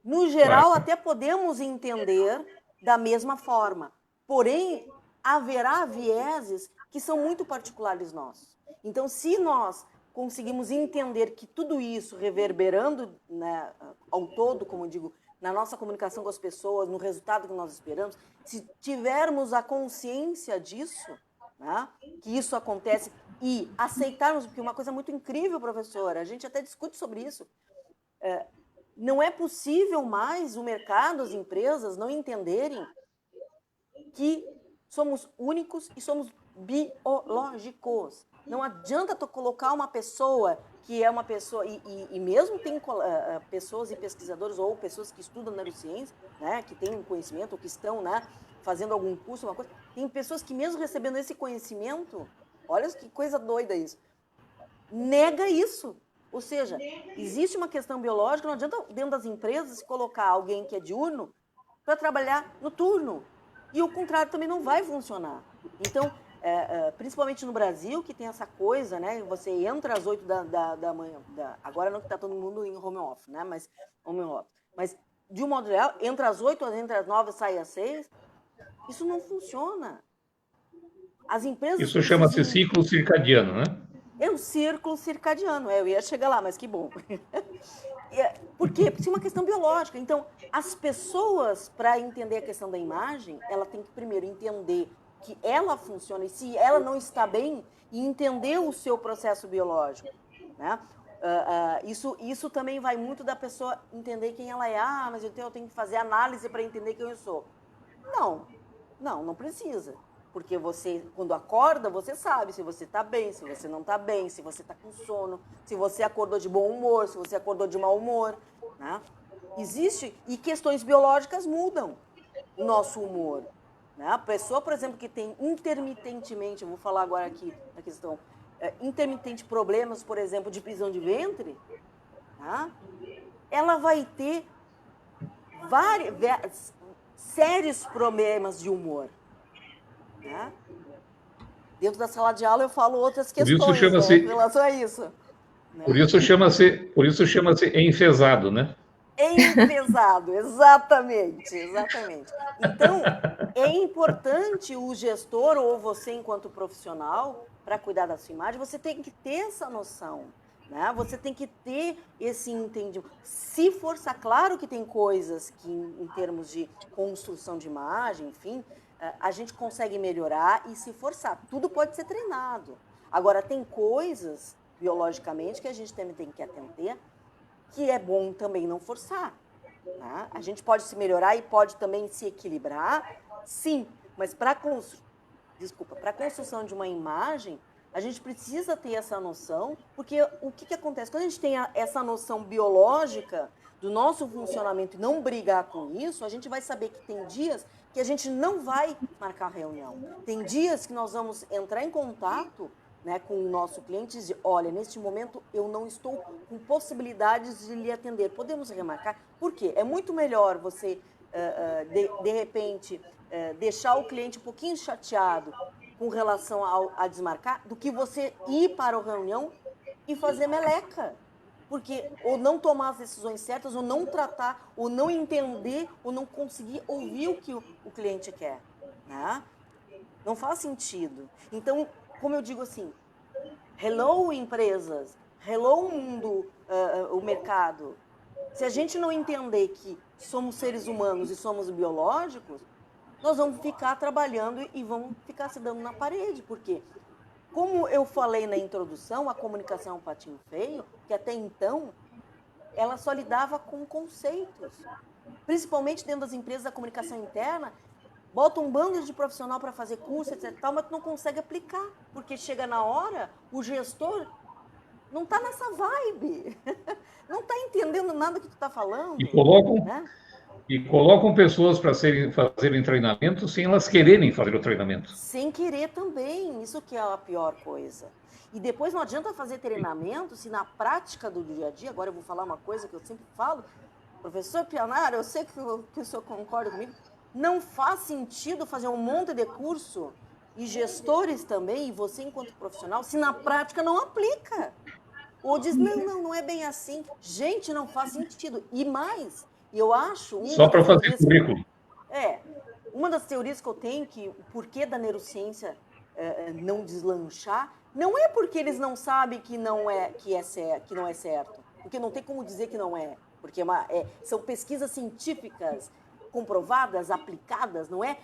No geral, até podemos entender da mesma forma, porém, haverá vieses que são muito particulares nossos. Então, se nós conseguimos entender que tudo isso reverberando, né, ao todo, como eu digo, na nossa comunicação com as pessoas, no resultado que nós esperamos, se tivermos a consciência disso, né, que isso acontece, e aceitarmos, porque uma coisa muito incrível, professora, a gente até discute sobre isso, não é possível mais o mercado, as empresas não entenderem que somos únicos e somos biológicos. Não adianta tu colocar uma pessoa que é uma pessoa, e mesmo tem pessoas e pesquisadores ou pessoas que estudam neurociência, né, que têm um conhecimento ou que estão, né, fazendo algum curso, uma coisa, tem pessoas que mesmo recebendo esse conhecimento, olha que coisa doida isso, nega isso. Ou seja, existe uma questão biológica, não adianta dentro das empresas colocar alguém que é diurno para trabalhar no turno. E o contrário também não vai funcionar. Então, principalmente no Brasil, que tem essa coisa, né? Você entra às 8 da manhã, agora não que está todo mundo em home office, né? Mas, de um modo geral, entra às 8, entra às 9, sai às 6. Isso não funciona. As empresas... Isso chama-se ciclo circadiano, né? É um círculo circadiano, eu ia chegar lá, mas que bom. Por quê? Porque é uma questão biológica. Então, as pessoas, para entender a questão da imagem, ela tem que primeiro entender que ela funciona, e se ela não está bem, e entender o seu processo biológico, né? Isso também vai muito da pessoa entender quem ela é. Mas eu tenho que fazer análise para entender quem eu sou. Não precisa. Porque você, quando acorda, você sabe se você está bem, se você não está bem, se você está com sono, se você acordou de bom humor, se você acordou de mau humor, né? Existe, e questões biológicas mudam o nosso humor, né? A pessoa, por exemplo, que tem intermitentemente, eu vou falar agora aqui a questão, intermitente problemas, por exemplo, de prisão de ventre, né? Ela vai ter sérios problemas de humor. Né? Dentro da sala de aula eu falo outras questões, né, em relação a isso. Né? Por isso chama-se enfesado, né? Enfesado, exatamente. Então, é importante o gestor ou você enquanto profissional, para cuidar da sua imagem, você tem que ter essa noção. Né? Você tem que ter esse entendimento. Se forçar, claro que tem coisas que, em termos de construção de imagem, enfim, a gente consegue melhorar e se forçar. Tudo pode ser treinado. Agora, tem coisas, biologicamente, que a gente também tem que atender, que é bom também não forçar. Né? A gente pode se melhorar e pode também se equilibrar, sim, mas para a construção de uma imagem, a gente precisa ter essa noção, porque o que acontece? Quando a gente tem essa noção biológica, do nosso funcionamento e não brigar com isso, a gente vai saber que tem dias que a gente não vai marcar reunião. Tem dias que nós vamos entrar em contato, né, com o nosso cliente e dizer, olha, neste momento eu não estou com possibilidades de lhe atender. Podemos remarcar? Por quê? É muito melhor você, de repente, deixar o cliente um pouquinho chateado com relação a desmarcar, do que você ir para a reunião e fazer meleca. Porque ou não tomar as decisões certas, ou não tratar, ou não entender, ou não conseguir ouvir o que o cliente quer. Né? Não faz sentido. Então, como eu digo assim, hello empresas, hello mundo, o mercado. Se a gente não entender que somos seres humanos e somos biológicos, nós vamos ficar trabalhando e vamos ficar se dando na parede. Por quê? Como eu falei na introdução, a comunicação é um patinho feio, que até então ela só lidava com conceitos. Principalmente dentro das empresas da comunicação interna, bota um bando de profissional para fazer curso, etc. Mas tu não consegue aplicar, porque chega na hora, o gestor não está nessa vibe, não está entendendo nada que tu está falando. E colocam pessoas para fazerem treinamento sem elas quererem fazer o treinamento. Sem querer também, isso que é a pior coisa. E depois não adianta fazer treinamento se na prática do dia a dia, agora eu vou falar uma coisa que eu sempre falo, professor Pianaro, eu sei que o senhor concorda comigo, não faz sentido fazer um monte de curso, e gestores também, e você enquanto profissional, se na prática não aplica. Ou diz, não é bem assim. Gente, não faz sentido. E mais, eu acho... Só para fazer currículo. Uma das teorias que eu tenho, que o porquê da neurociência não deslanchar, não é porque eles não sabem que não é certo. Porque não tem como dizer que não é. Porque são pesquisas científicas comprovadas, aplicadas, não é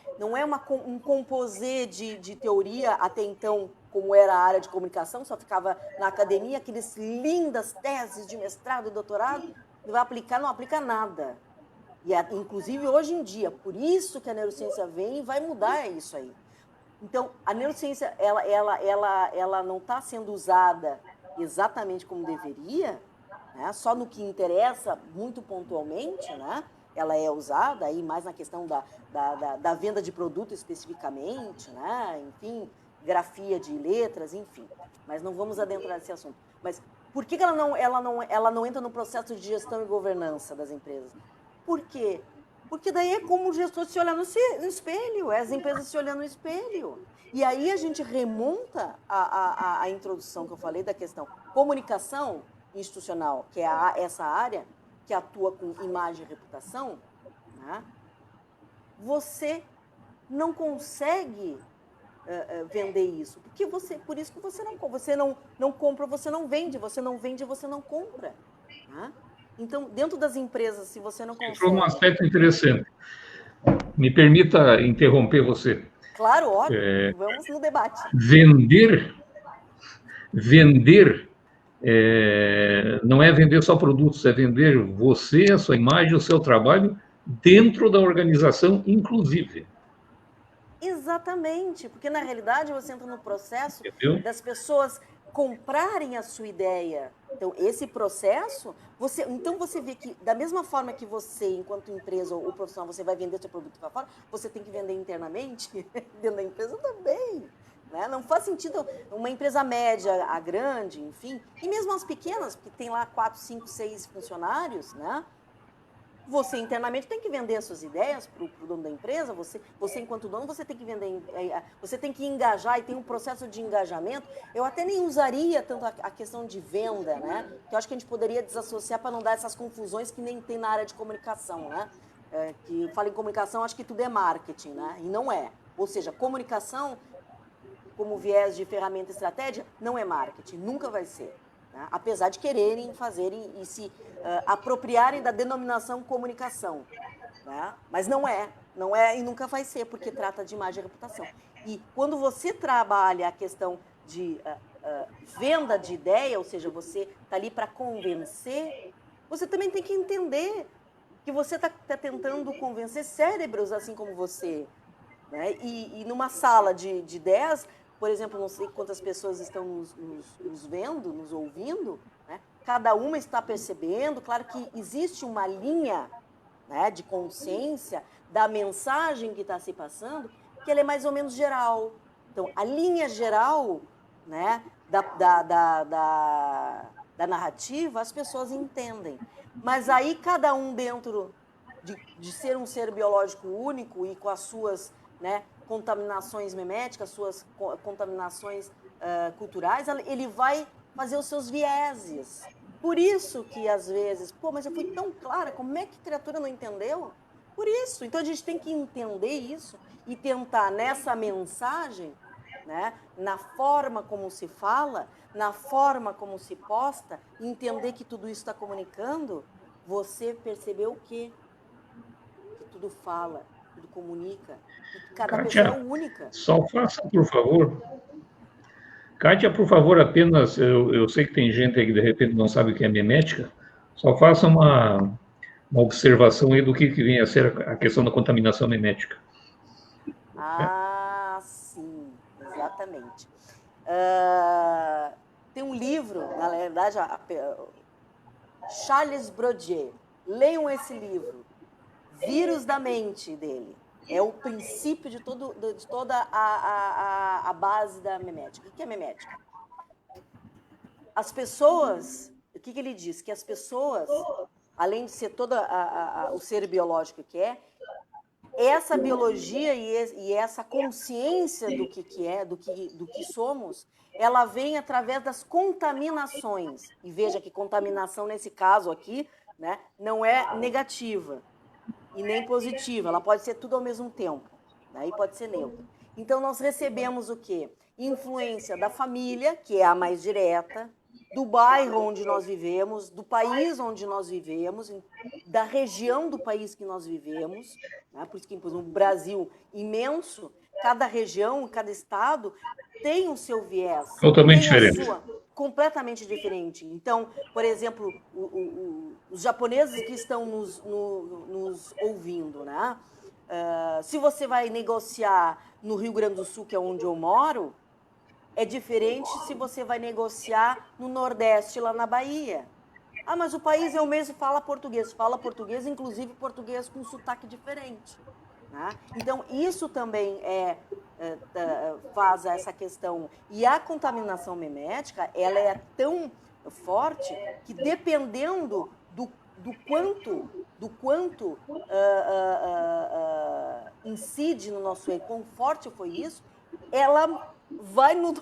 um composê de teoria até então, como era a área de comunicação, só ficava na academia, aqueles lindas teses de mestrado e doutorado, não aplica nada. E inclusive hoje em dia, por isso que a neurociência vem e vai mudar isso aí. Então, a neurociência, ela não está sendo usada exatamente como deveria, né? Só no que interessa, muito pontualmente, né? Ela é usada aí mais na questão da venda de produto especificamente, né? Enfim, grafia de letras, enfim. Mas não vamos adentrar nesse assunto. Mas por que ela não entra no processo de gestão e governança das empresas? Por quê? Porque daí é como o gestor se olhar no espelho, as empresas se olhando no espelho. E aí a gente remonta a introdução que eu falei da questão comunicação institucional, que é essa área que atua com imagem e reputação, né? Você não consegue vender isso, porque por isso que você não compra, você não vende, você não compra, né? Então, dentro das empresas, se você não consegue... Foi um aspecto interessante. Me permita interromper você. Claro, ótimo. Vamos no debate. Vender não é vender só produtos, é vender você, a sua imagem, o seu trabalho dentro da organização, inclusive. Exatamente, porque na realidade você entra no processo das pessoas comprarem a sua ideia. Então, esse processo, então você vê que da mesma forma que você, enquanto empresa ou profissional, você vai vender seu produto para fora, você tem que vender internamente dentro da empresa também. Né? Não faz sentido uma empresa média, a grande, enfim, e mesmo as pequenas, que tem lá 4, 5, 6 funcionários, né? Você internamente tem que vender as suas ideias para o dono da empresa, você enquanto dono, você tem que vender, você tem que engajar e tem um processo de engajamento. Eu até nem usaria tanto a questão de venda, né? Que eu acho que a gente poderia desassociar para não dar essas confusões que nem tem na área de comunicação, né? Que fala em comunicação, acho que tudo é marketing, né? E não é. Ou seja, comunicação, como viés de ferramenta e estratégia, não é marketing, nunca vai ser. Né? Apesar de quererem fazerem e se apropriarem da denominação comunicação. Né? Mas não é e nunca vai ser, porque trata de imagem e reputação. E quando você trabalha a questão de venda de ideia, ou seja, você está ali para convencer, você também tem que entender que você está tentando convencer cérebros assim como você. Né? E numa sala de 10... Por exemplo, não sei quantas pessoas estão nos vendo, nos ouvindo, né? Cada uma está percebendo, claro que existe uma linha, né, de consciência da mensagem que está se passando, que ela é mais ou menos geral. Então, a linha geral, né, da narrativa, as pessoas entendem. Mas aí cada um dentro de ser um ser biológico único e com as suas, né, contaminações meméticas, suas contaminações culturais, ele vai fazer os seus vieses. Por isso que, às vezes, pô, mas eu fui tão clara, como é que a criatura não entendeu? Por isso. Então, a gente tem que entender isso e tentar, nessa mensagem, né, na forma como se fala, na forma como se posta, entender que tudo isso está comunicando, você percebeu o quê? Que tudo fala, tudo comunica, e que cada pessoa é única. Só faça, por favor. Kátia, por favor, apenas, eu sei que tem gente aí que de repente não sabe o que é memética, só faça uma observação aí do que vem a ser a questão da contaminação memética. Ah, sim, exatamente. Tem um livro, na verdade, Charles Brodier. Leiam esse livro, Vírus da Mente, dele. É o princípio de toda a base da memética. O que é memética? As pessoas, o que ele diz? Que as pessoas, além de ser todo o ser biológico que é, essa biologia e essa consciência do que é, do que somos, ela vem através das contaminações. E veja que contaminação, nesse caso aqui, né, não é negativa e nem positiva. Ela pode ser tudo ao mesmo tempo, né, e pode ser neutra. Então, nós recebemos o quê? Influência da família, que é a mais direta, do bairro onde nós vivemos, do país onde nós vivemos, da região do país que nós vivemos, né? Por isso que, no Brasil imenso, cada região, cada estado tem o seu viés. Totalmente diferente. Completamente diferente. Então, por exemplo, os japoneses que estão nos ouvindo, né? Se você vai negociar no Rio Grande do Sul, que é onde eu moro, é diferente se você vai negociar no Nordeste, lá na Bahia. Ah, mas o país é o mesmo, fala português, inclusive português com sotaque diferente. Né? Então, isso também faz essa questão. E a contaminação memética, ela é tão forte que, dependendo do quanto incide no nosso meio, quão forte foi isso, ela vai no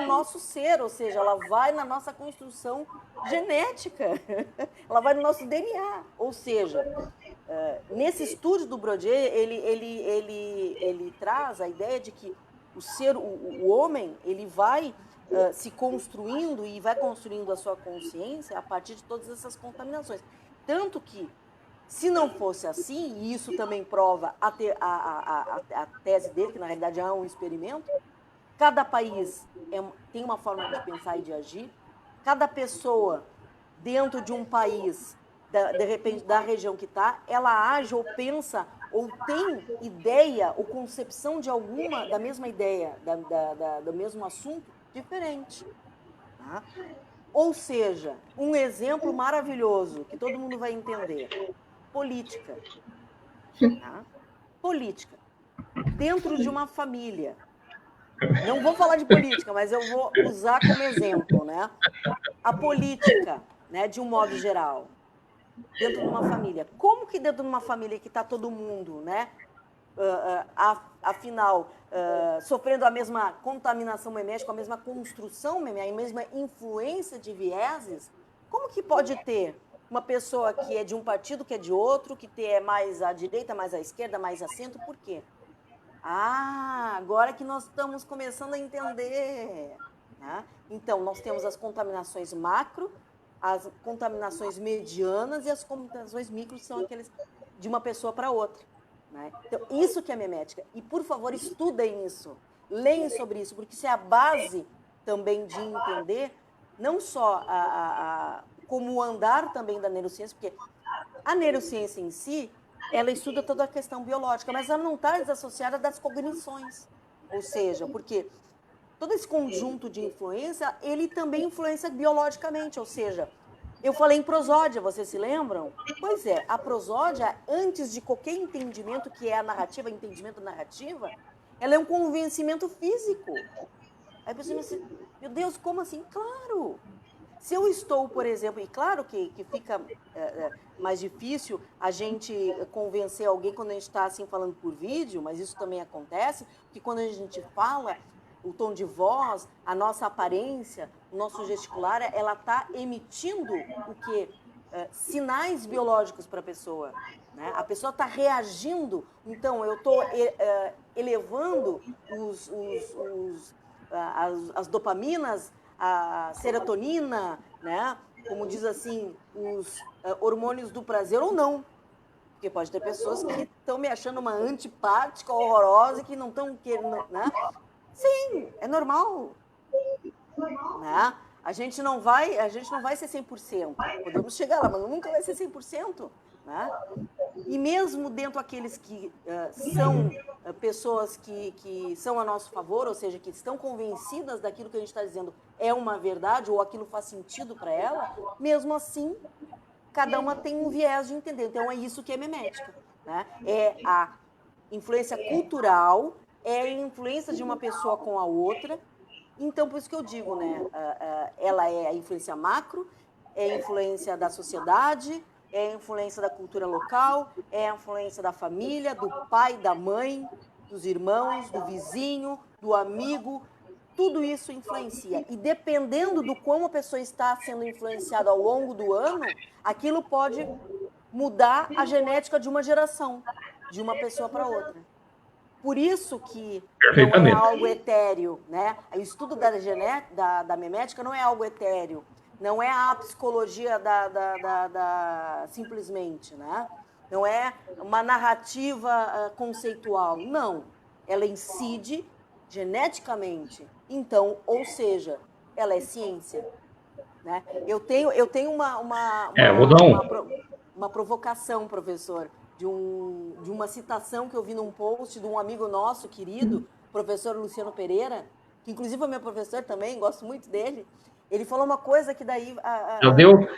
nosso ser, ou seja, ela vai na nossa construção genética, ela vai no nosso DNA. Ou seja, nesse estudo do Brodier, ele traz a ideia de que o homem, ele vai se construindo e vai construindo a sua consciência a partir de todas essas contaminações. Tanto que, se não fosse assim, e isso também prova a tese dele, que na realidade é um experimento, cada país tem uma forma de pensar e de agir, cada pessoa dentro de um país, de repente, da região que está, ela age ou pensa ou tem ideia ou concepção de da mesma ideia, do mesmo assunto, diferente. Tá? Ou seja, um exemplo maravilhoso que todo mundo vai entender. Política. Tá? Política. Dentro de uma família. Não vou falar de política, mas eu vou usar como exemplo, né? A política, né, de um modo geral, dentro de uma família. Como que dentro de uma família que está todo mundo, né, afinal, sofrendo a mesma contaminação memética, a mesma construção memética, a mesma influência de vieses, como que pode ter uma pessoa que é de um partido, que é de outro, que é mais à direita, mais à esquerda, mais à centro? Por quê? Agora que nós estamos começando a entender. Né? Então, nós temos as contaminações macro, as contaminações medianas e as contaminações micro, são aqueles de uma pessoa para outra. Né? Então, isso que é memética. E, por favor, estudem isso. Leem sobre isso, porque isso é a base também de entender não só como o andar também da neurociência, porque a neurociência em si, ela estuda toda a questão biológica, mas ela não está desassociada das cognições. Ou seja, porque todo esse conjunto de influência, ele também influencia biologicamente, ou seja, eu falei em prosódia, vocês se lembram? Pois é, a prosódia, antes de qualquer entendimento que é a narrativa, entendimento narrativa, ela é um convencimento físico. Aí a pessoa diz assim, meu Deus, como assim? Claro! Se eu estou, por exemplo, e claro que fica mais difícil a gente convencer alguém quando a gente está assim falando por vídeo, mas isso também acontece, porque quando a gente fala, o tom de voz, a nossa aparência, o nosso gesticular, ela está emitindo o quê? Sinais biológicos para a pessoa. Né? A pessoa está reagindo, então eu estou elevando as dopaminas, a serotonina, né? Como diz assim, os hormônios do prazer ou não. Porque pode ter pessoas que estão me achando uma antipática, horrorosa, e que não estão querendo, né? Sim, é normal. Né? A gente não vai ser 100%. Podemos chegar lá, mas nunca vai ser 100%. Né? E mesmo dentro daqueles que são pessoas que são a nosso favor, ou seja, que estão convencidas daquilo que a gente está dizendo é uma verdade, ou aquilo faz sentido para ela, mesmo assim, cada uma tem um viés de entender. Então, é isso que é memética. Né? É a influência cultural, é a influência de uma pessoa com a outra. Então, por isso que eu digo, né? Ela é a influência macro, é a influência da sociedade, é a influência da cultura local, é a influência da família, do pai, da mãe, dos irmãos, do vizinho, do amigo. Tudo isso influencia. E dependendo do como a pessoa está sendo influenciada ao longo do ano, aquilo pode mudar a genética de uma geração, de uma pessoa para outra. Por isso que não é algo etéreo, né? O estudo da memética não é algo etéreo. Não é a psicologia simplesmente, né? Não é uma narrativa conceitual. Não. Ela incide geneticamente. Então, ou seja, ela é ciência. Né? Eu tenho uma provocação, professor, de uma citação que eu vi num post de um amigo nosso, querido, professor Luciano Pereira, que inclusive é meu professor também, gosto muito dele. Ele falou uma coisa que daí...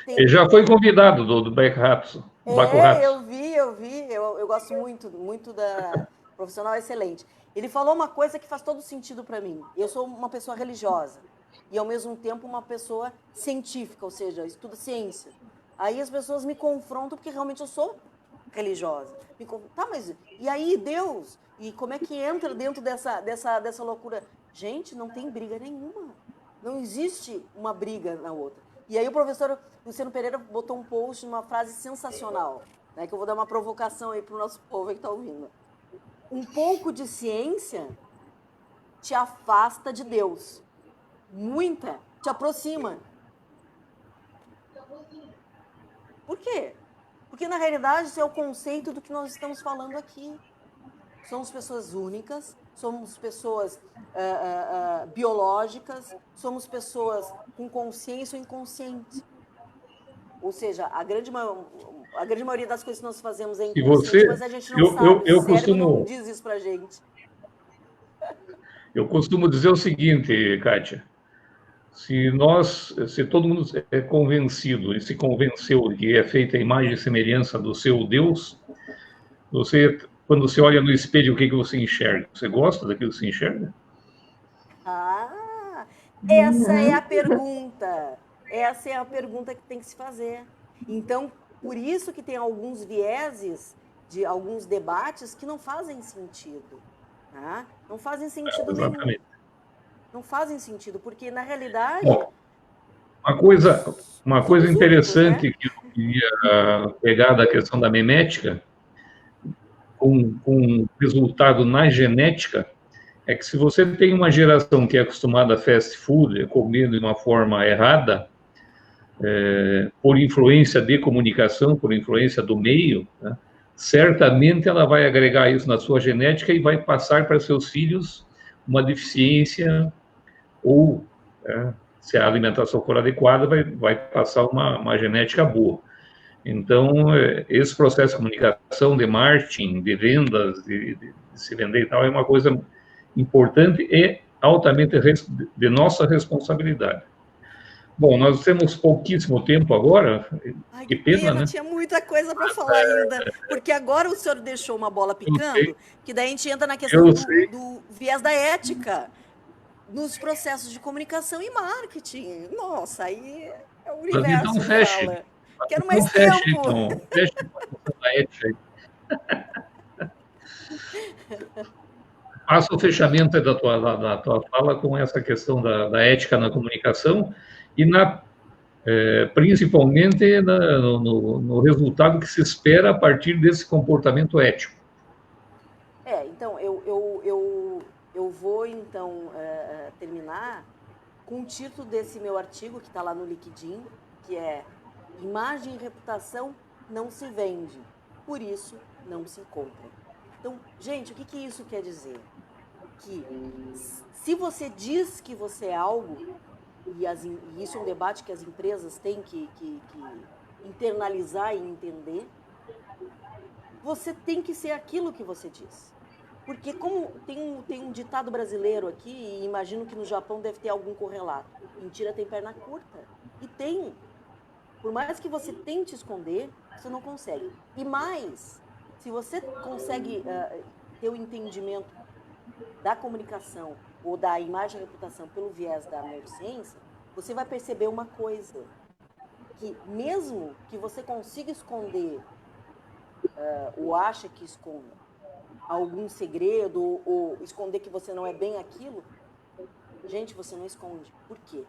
Ele já foi convidado do Baco Ratos. Eu vi. Eu gosto muito da... Profissional excelente. Ele falou uma coisa que faz todo sentido para mim. Eu sou uma pessoa religiosa e, ao mesmo tempo, uma pessoa científica, ou seja, estudo ciência. Aí as pessoas me confrontam porque realmente eu sou religiosa. Tá, mas e aí Deus? E como é que entra dentro dessa loucura? Gente, não tem briga nenhuma. Não existe uma briga na outra. E aí o professor Luciano Pereira botou um post, uma frase sensacional, né, que eu vou dar uma provocação aí para o nosso povo que está ouvindo. Um pouco de ciência te afasta de Deus. Muita te aproxima. Por quê? Porque, na realidade, isso é o conceito do que nós estamos falando aqui. Somos pessoas únicas, somos pessoas biológicas, somos pessoas com consciência ou inconsciente. Ou seja, a grande maioria das coisas que nós fazemos é inconsciente, mas a gente não sabe. O cérebro não diz isso pra gente. Eu costumo dizer o seguinte, Kátia. Se todo mundo é convencido e se convenceu de que é feita a imagem e semelhança do seu Deus, quando você olha no espelho, o que você enxerga? Você gosta daquilo que você enxerga? Essa é a pergunta. Essa é a pergunta que tem que se fazer. Então, por isso que tem alguns vieses de alguns debates que não fazem sentido. Tá? Não fazem sentido nenhum. Não fazem sentido, porque, na realidade... Bom, uma coisa interessante, né, que eu queria pegar da questão da memética, com resultado na genética, é que se você tem uma geração que é acostumada a fast food, comer de uma forma errada, por influência de comunicação, por influência do meio, né, certamente ela vai agregar isso na sua genética e vai passar para seus filhos uma deficiência, ou, se a alimentação for adequada, vai passar uma genética boa. Então, esse processo de comunicação, de marketing, de vendas, de se vender e tal, é uma coisa importante e altamente de nossa responsabilidade. Bom, nós temos pouquíssimo tempo agora. Ai, Que pena, né? tinha muita coisa para falar ainda, porque agora o senhor deixou uma bola picando, que daí a gente entra na questão do viés da ética nos processos de comunicação e marketing. Nossa, aí é o universo então, feche. fala. Quero mais tempo. Então, feche a ética. Faça o fechamento da tua fala com essa questão da ética na comunicação e principalmente no resultado que se espera a partir desse comportamento ético. Então, eu vou, então, terminar com o título desse meu artigo, que está lá no LinkedIn, que é Imagem e reputação não se vende, por isso não se encontra. Então, gente, o que isso quer dizer? Que se você diz que você é algo, e isso é um debate que as empresas têm que internalizar e entender, você tem que ser aquilo que você diz. Porque como tem um ditado brasileiro aqui, e imagino que no Japão deve ter algum correlato, mentira tem perna curta. E tem. Por mais que você tente esconder, você não consegue. E mais, se você consegue ter o entendimento da comunicação ou da imagem e reputação pelo viés da neurociência, você vai perceber uma coisa, que mesmo que você consiga esconder ou acha que esconda algum segredo ou esconder que você não é bem aquilo, gente, você não esconde. Por quê?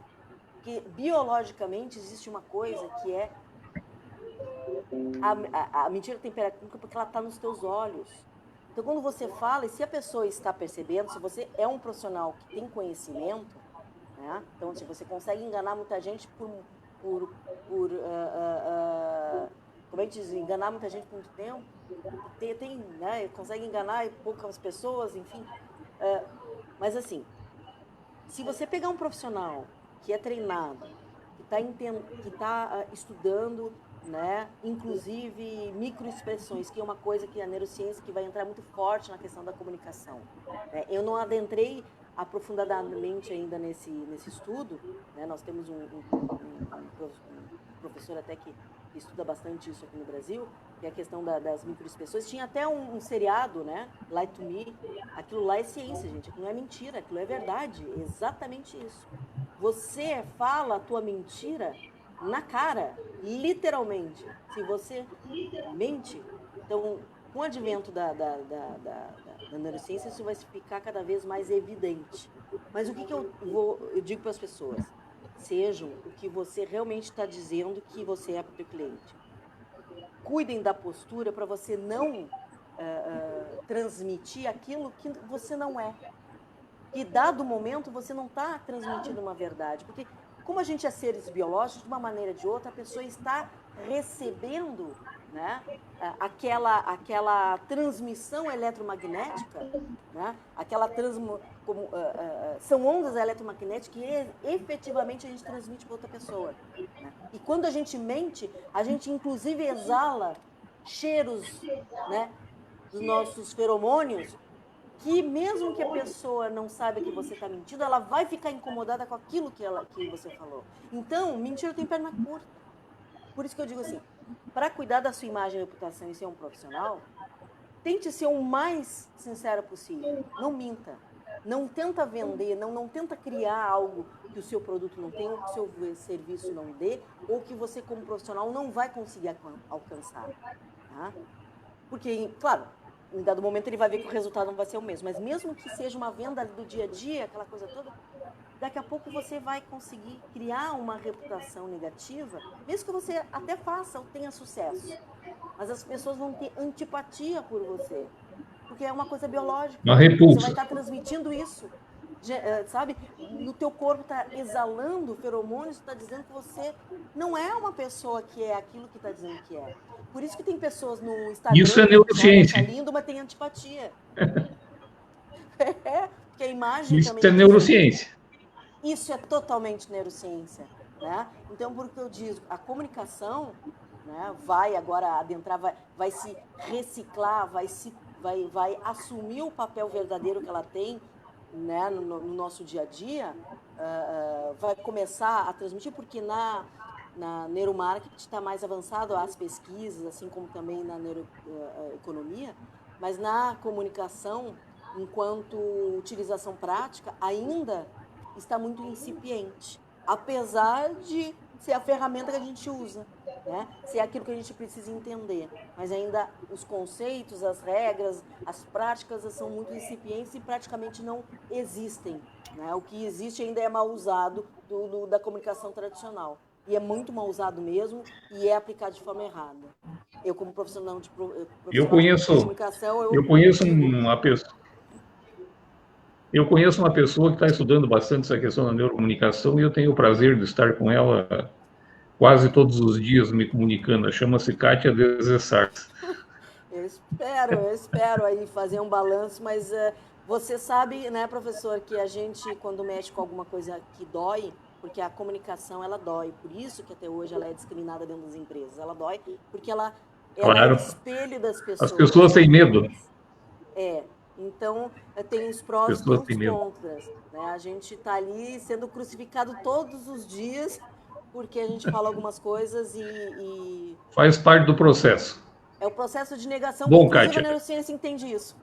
Porque biologicamente existe uma coisa que é a mentira tem perna curta porque ela está nos teus olhos. Então, quando você fala, e se a pessoa está percebendo, se você é um profissional que tem conhecimento, né? Então, se você consegue enganar muita gente como é que diz? Enganar muita gente por muito tempo, né? Consegue enganar poucas pessoas, enfim. Mas, assim, se você pegar um profissional que é treinado, que está estudando, né, inclusive microexpressões, que é uma coisa que a neurociência que vai entrar muito forte na questão da comunicação. Eu não adentrei aprofundadamente ainda nesse estudo, né? Nós temos um professor até que estuda bastante isso aqui no Brasil, que é a questão das microexpressões. Tinha até um seriado, né? Lie to Me. Aquilo lá é ciência, gente. Aquilo não é mentira, aquilo é verdade. É exatamente isso. Você fala a tua mentira na cara, literalmente. Se você mente, então, com o advento da neurociência, isso vai ficar cada vez mais evidente. Mas o que eu digo para as pessoas? Sejam o que você realmente está dizendo que você é para o teu cliente. Cuidem da postura para você não transmitir aquilo que você não é. E dado o momento, você não está transmitindo uma verdade. Porque como a gente é seres biológicos, de uma maneira ou de outra, a pessoa está recebendo, né, aquela transmissão eletromagnética, né, são ondas eletromagnéticas que efetivamente a gente transmite para outra pessoa. Né? E quando a gente mente, a gente inclusive exala cheiros, né, dos nossos feromônios, que mesmo que a pessoa não saiba que você está mentindo, ela vai ficar incomodada com aquilo que você falou. Então, mentira tem perna curta. Por isso que eu digo assim, para cuidar da sua imagem e reputação e ser um profissional, tente ser o mais sincero possível. Não minta. Não tenta vender, não tenta criar algo que o seu produto não tem, ou que o seu serviço não dê, ou que você como profissional não vai conseguir alcançar. Tá? Porque, claro, em dado momento ele vai ver que o resultado não vai ser o mesmo. Mas mesmo que seja uma venda do dia a dia, aquela coisa toda, daqui a pouco você vai conseguir criar uma reputação negativa, mesmo que você até faça ou tenha sucesso. Mas as pessoas vão ter antipatia por você. Porque é uma coisa biológica. Uma repulsa. Você vai estar transmitindo isso. Sabe? No teu corpo está exalando feromônios, está dizendo que você não é uma pessoa que é aquilo que está dizendo que é. Por isso que tem pessoas no Instagram isso é neurociência. Que é lindo, mas tem antipatia. Porque a imagem isso também é neurociência. Isso é totalmente neurociência. Né? Então, por que eu digo, a comunicação, né, vai agora adentrar, vai se reciclar, vai assumir o papel verdadeiro que ela tem né, no nosso dia a dia, vai começar a transmitir, porque na neuromarketing está mais avançado as pesquisas, assim como também na neuroeconomia, mas na comunicação, enquanto utilização prática, ainda está muito incipiente, apesar de ser a ferramenta que a gente usa, né? Ser aquilo que a gente precisa entender, mas ainda os conceitos, as regras, as práticas são muito incipientes e praticamente não existem, né? O que existe ainda é mal usado da comunicação tradicional, e é muito mal usado mesmo, e é aplicado de forma errada. Eu, como profissional de comunicação, eu conheço uma pessoa. Eu conheço uma pessoa que está estudando bastante essa questão da neurocomunicação e eu tenho o prazer de estar com ela quase todos os dias me comunicando. Chama-se Kátia Desessart. Eu espero aí fazer um balanço, mas você sabe, né, professor, que a gente, quando mexe com alguma coisa que dói, porque a comunicação, ela dói, por isso que até hoje ela é discriminada dentro das empresas, ela dói porque ela Claro. é o espelho das pessoas. As pessoas têm medo. Então, tem os prós e os contras, né? A gente está ali sendo crucificado todos os dias porque a gente fala algumas coisas e... Faz parte do processo. É o processo de negação, Bom, inclusive Kátia, a neurociência entende isso.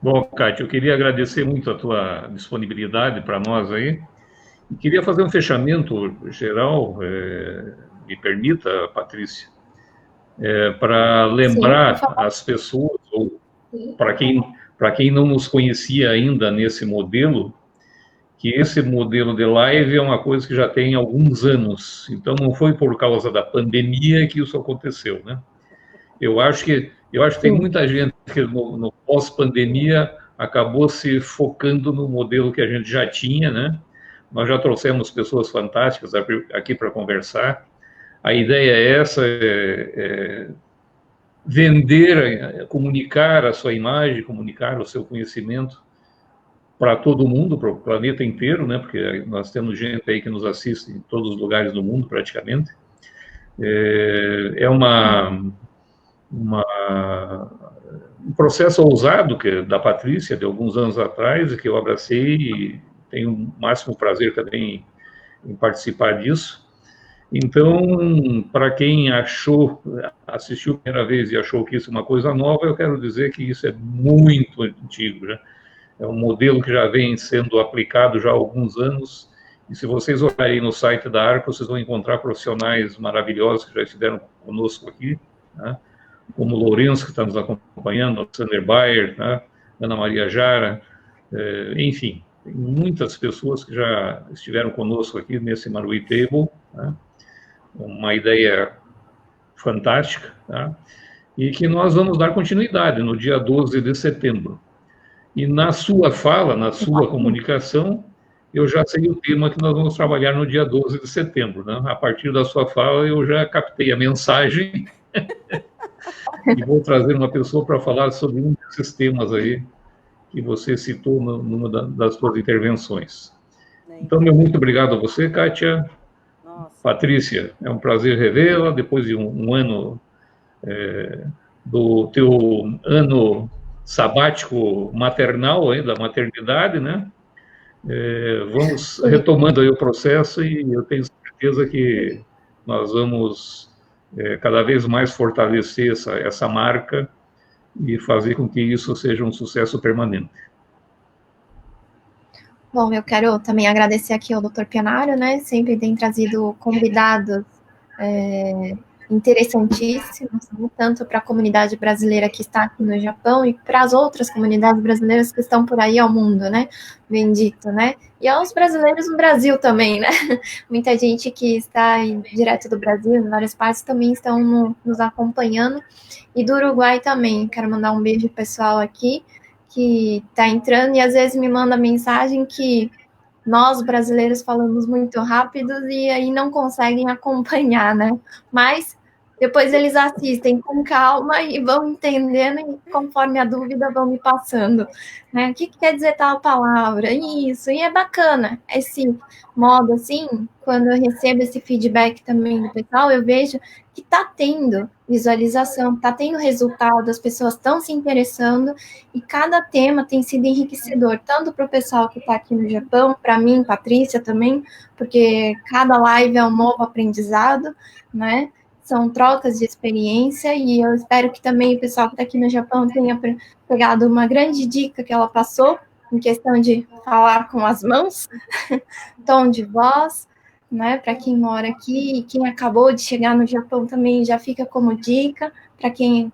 Bom, Kátia, eu queria agradecer muito a tua disponibilidade para nós aí. E queria fazer um fechamento geral, me permita, Patrícia, para lembrar as pessoas, ou para quem não nos conhecia ainda nesse modelo, que esse modelo de live é uma coisa que já tem alguns anos. Então, não foi por causa da pandemia que isso aconteceu, né? Eu acho que tem muita gente que no pós-pandemia acabou se focando no modelo que a gente já tinha, né? Nós já trouxemos pessoas fantásticas aqui para conversar. A ideia é essa, vender, comunicar a sua imagem, comunicar o seu conhecimento para todo mundo, para o planeta inteiro, né? Porque nós temos gente aí que nos assiste em todos os lugares do mundo, praticamente. É um processo ousado da Patrícia, de alguns anos atrás, que eu abracei e tenho o máximo prazer também em participar disso. Então, para quem assistiu a primeira vez e achou que isso é uma coisa nova, eu quero dizer que isso é muito antigo, né? É um modelo que já vem sendo aplicado já há alguns anos, e se vocês olharem no site da Arco, vocês vão encontrar profissionais maravilhosos que já estiveram conosco aqui, né? Como o Lourenço, que está nos acompanhando, Sander Bayer, né? Ana Maria Jara, enfim, tem muitas pessoas que já estiveram conosco aqui nesse Marui Table, né? Uma ideia fantástica, tá? E que nós vamos dar continuidade no dia 12 de setembro. E na sua fala, na sua comunicação, eu já sei o tema que nós vamos trabalhar no dia 12 de setembro, né? A partir da sua fala, eu já captei a mensagem e vou trazer uma pessoa para falar sobre um desses temas aí que você citou numa das suas intervenções. Então, muito obrigado a você, Kátia. Nossa. Patrícia, é um prazer revê-la depois de um ano do teu ano sabático maternal, aí, da maternidade, né? Vamos retomando aí o processo e eu tenho certeza que nós vamos cada vez mais fortalecer essa marca e fazer com que isso seja um sucesso permanente. Bom, eu quero também agradecer aqui ao Dr. Pianaro, né? Sempre tem trazido convidados interessantíssimos, tanto para a comunidade brasileira que está aqui no Japão e para as outras comunidades brasileiras que estão por aí ao mundo, né? Bendito, né? E aos brasileiros no Brasil também, né? Muita gente que está direto do Brasil, em várias partes, também estão nos acompanhando. E do Uruguai também. Quero mandar um beijo pessoal aqui, que está entrando e às vezes me manda mensagem que nós brasileiros falamos muito rápido e aí não conseguem acompanhar, né? Mas Depois eles assistem com calma e vão entendendo e conforme a dúvida vão me passando, né? O que quer dizer tal palavra? Isso, e é bacana esse modo assim, quando eu recebo esse feedback também do pessoal, eu vejo que está tendo visualização, está tendo resultado, as pessoas estão se interessando e cada tema tem sido enriquecedor, tanto para o pessoal que está aqui no Japão, para mim, Patrícia também, porque cada live é um novo aprendizado, né? São trocas de experiência e eu espero que também o pessoal que está aqui no Japão tenha pegado uma grande dica que ela passou em questão de falar com as mãos, tom de voz, né? Para quem mora aqui e quem acabou de chegar no Japão também já fica como dica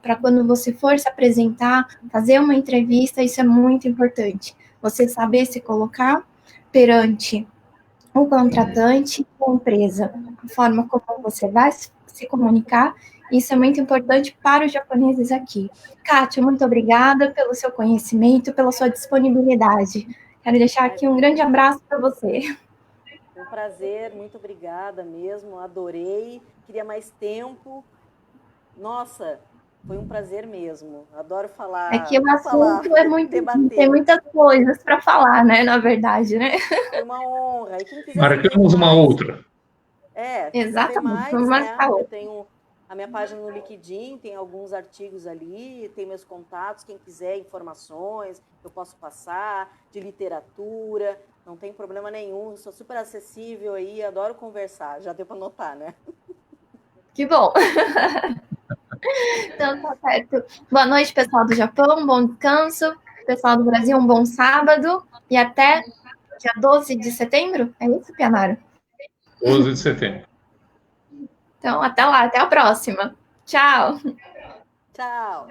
para quando você for se apresentar, fazer uma entrevista, isso é muito importante. Você saber se colocar perante o contratante e a empresa, a forma como você vai se comunicar, isso é muito importante para os japoneses aqui. Kátia, muito obrigada pelo seu conhecimento, pela sua disponibilidade. Quero deixar aqui um grande abraço para você. Um prazer, muito obrigada mesmo, adorei, queria mais tempo. Nossa, foi um prazer mesmo, adoro falar. É que o assunto é muito, tem muitas coisas para falar, né, na verdade, né? Foi uma honra. E quem quiser marcamos uma outra. Exatamente, vamos né? marcar outra. Eu tenho a minha página no LinkedIn, tem alguns artigos ali, tem meus contatos, quem quiser informações, eu posso passar, de literatura, não tem problema nenhum, sou super acessível aí, adoro conversar, já deu para notar, né? Que bom! Então, tá certo. Boa noite, pessoal do Japão, bom descanso. Pessoal do Brasil, um bom sábado. E até dia 12 de setembro? É isso, Pianaro? 12 de setembro. Então, até lá, até a próxima. Tchau! Tchau!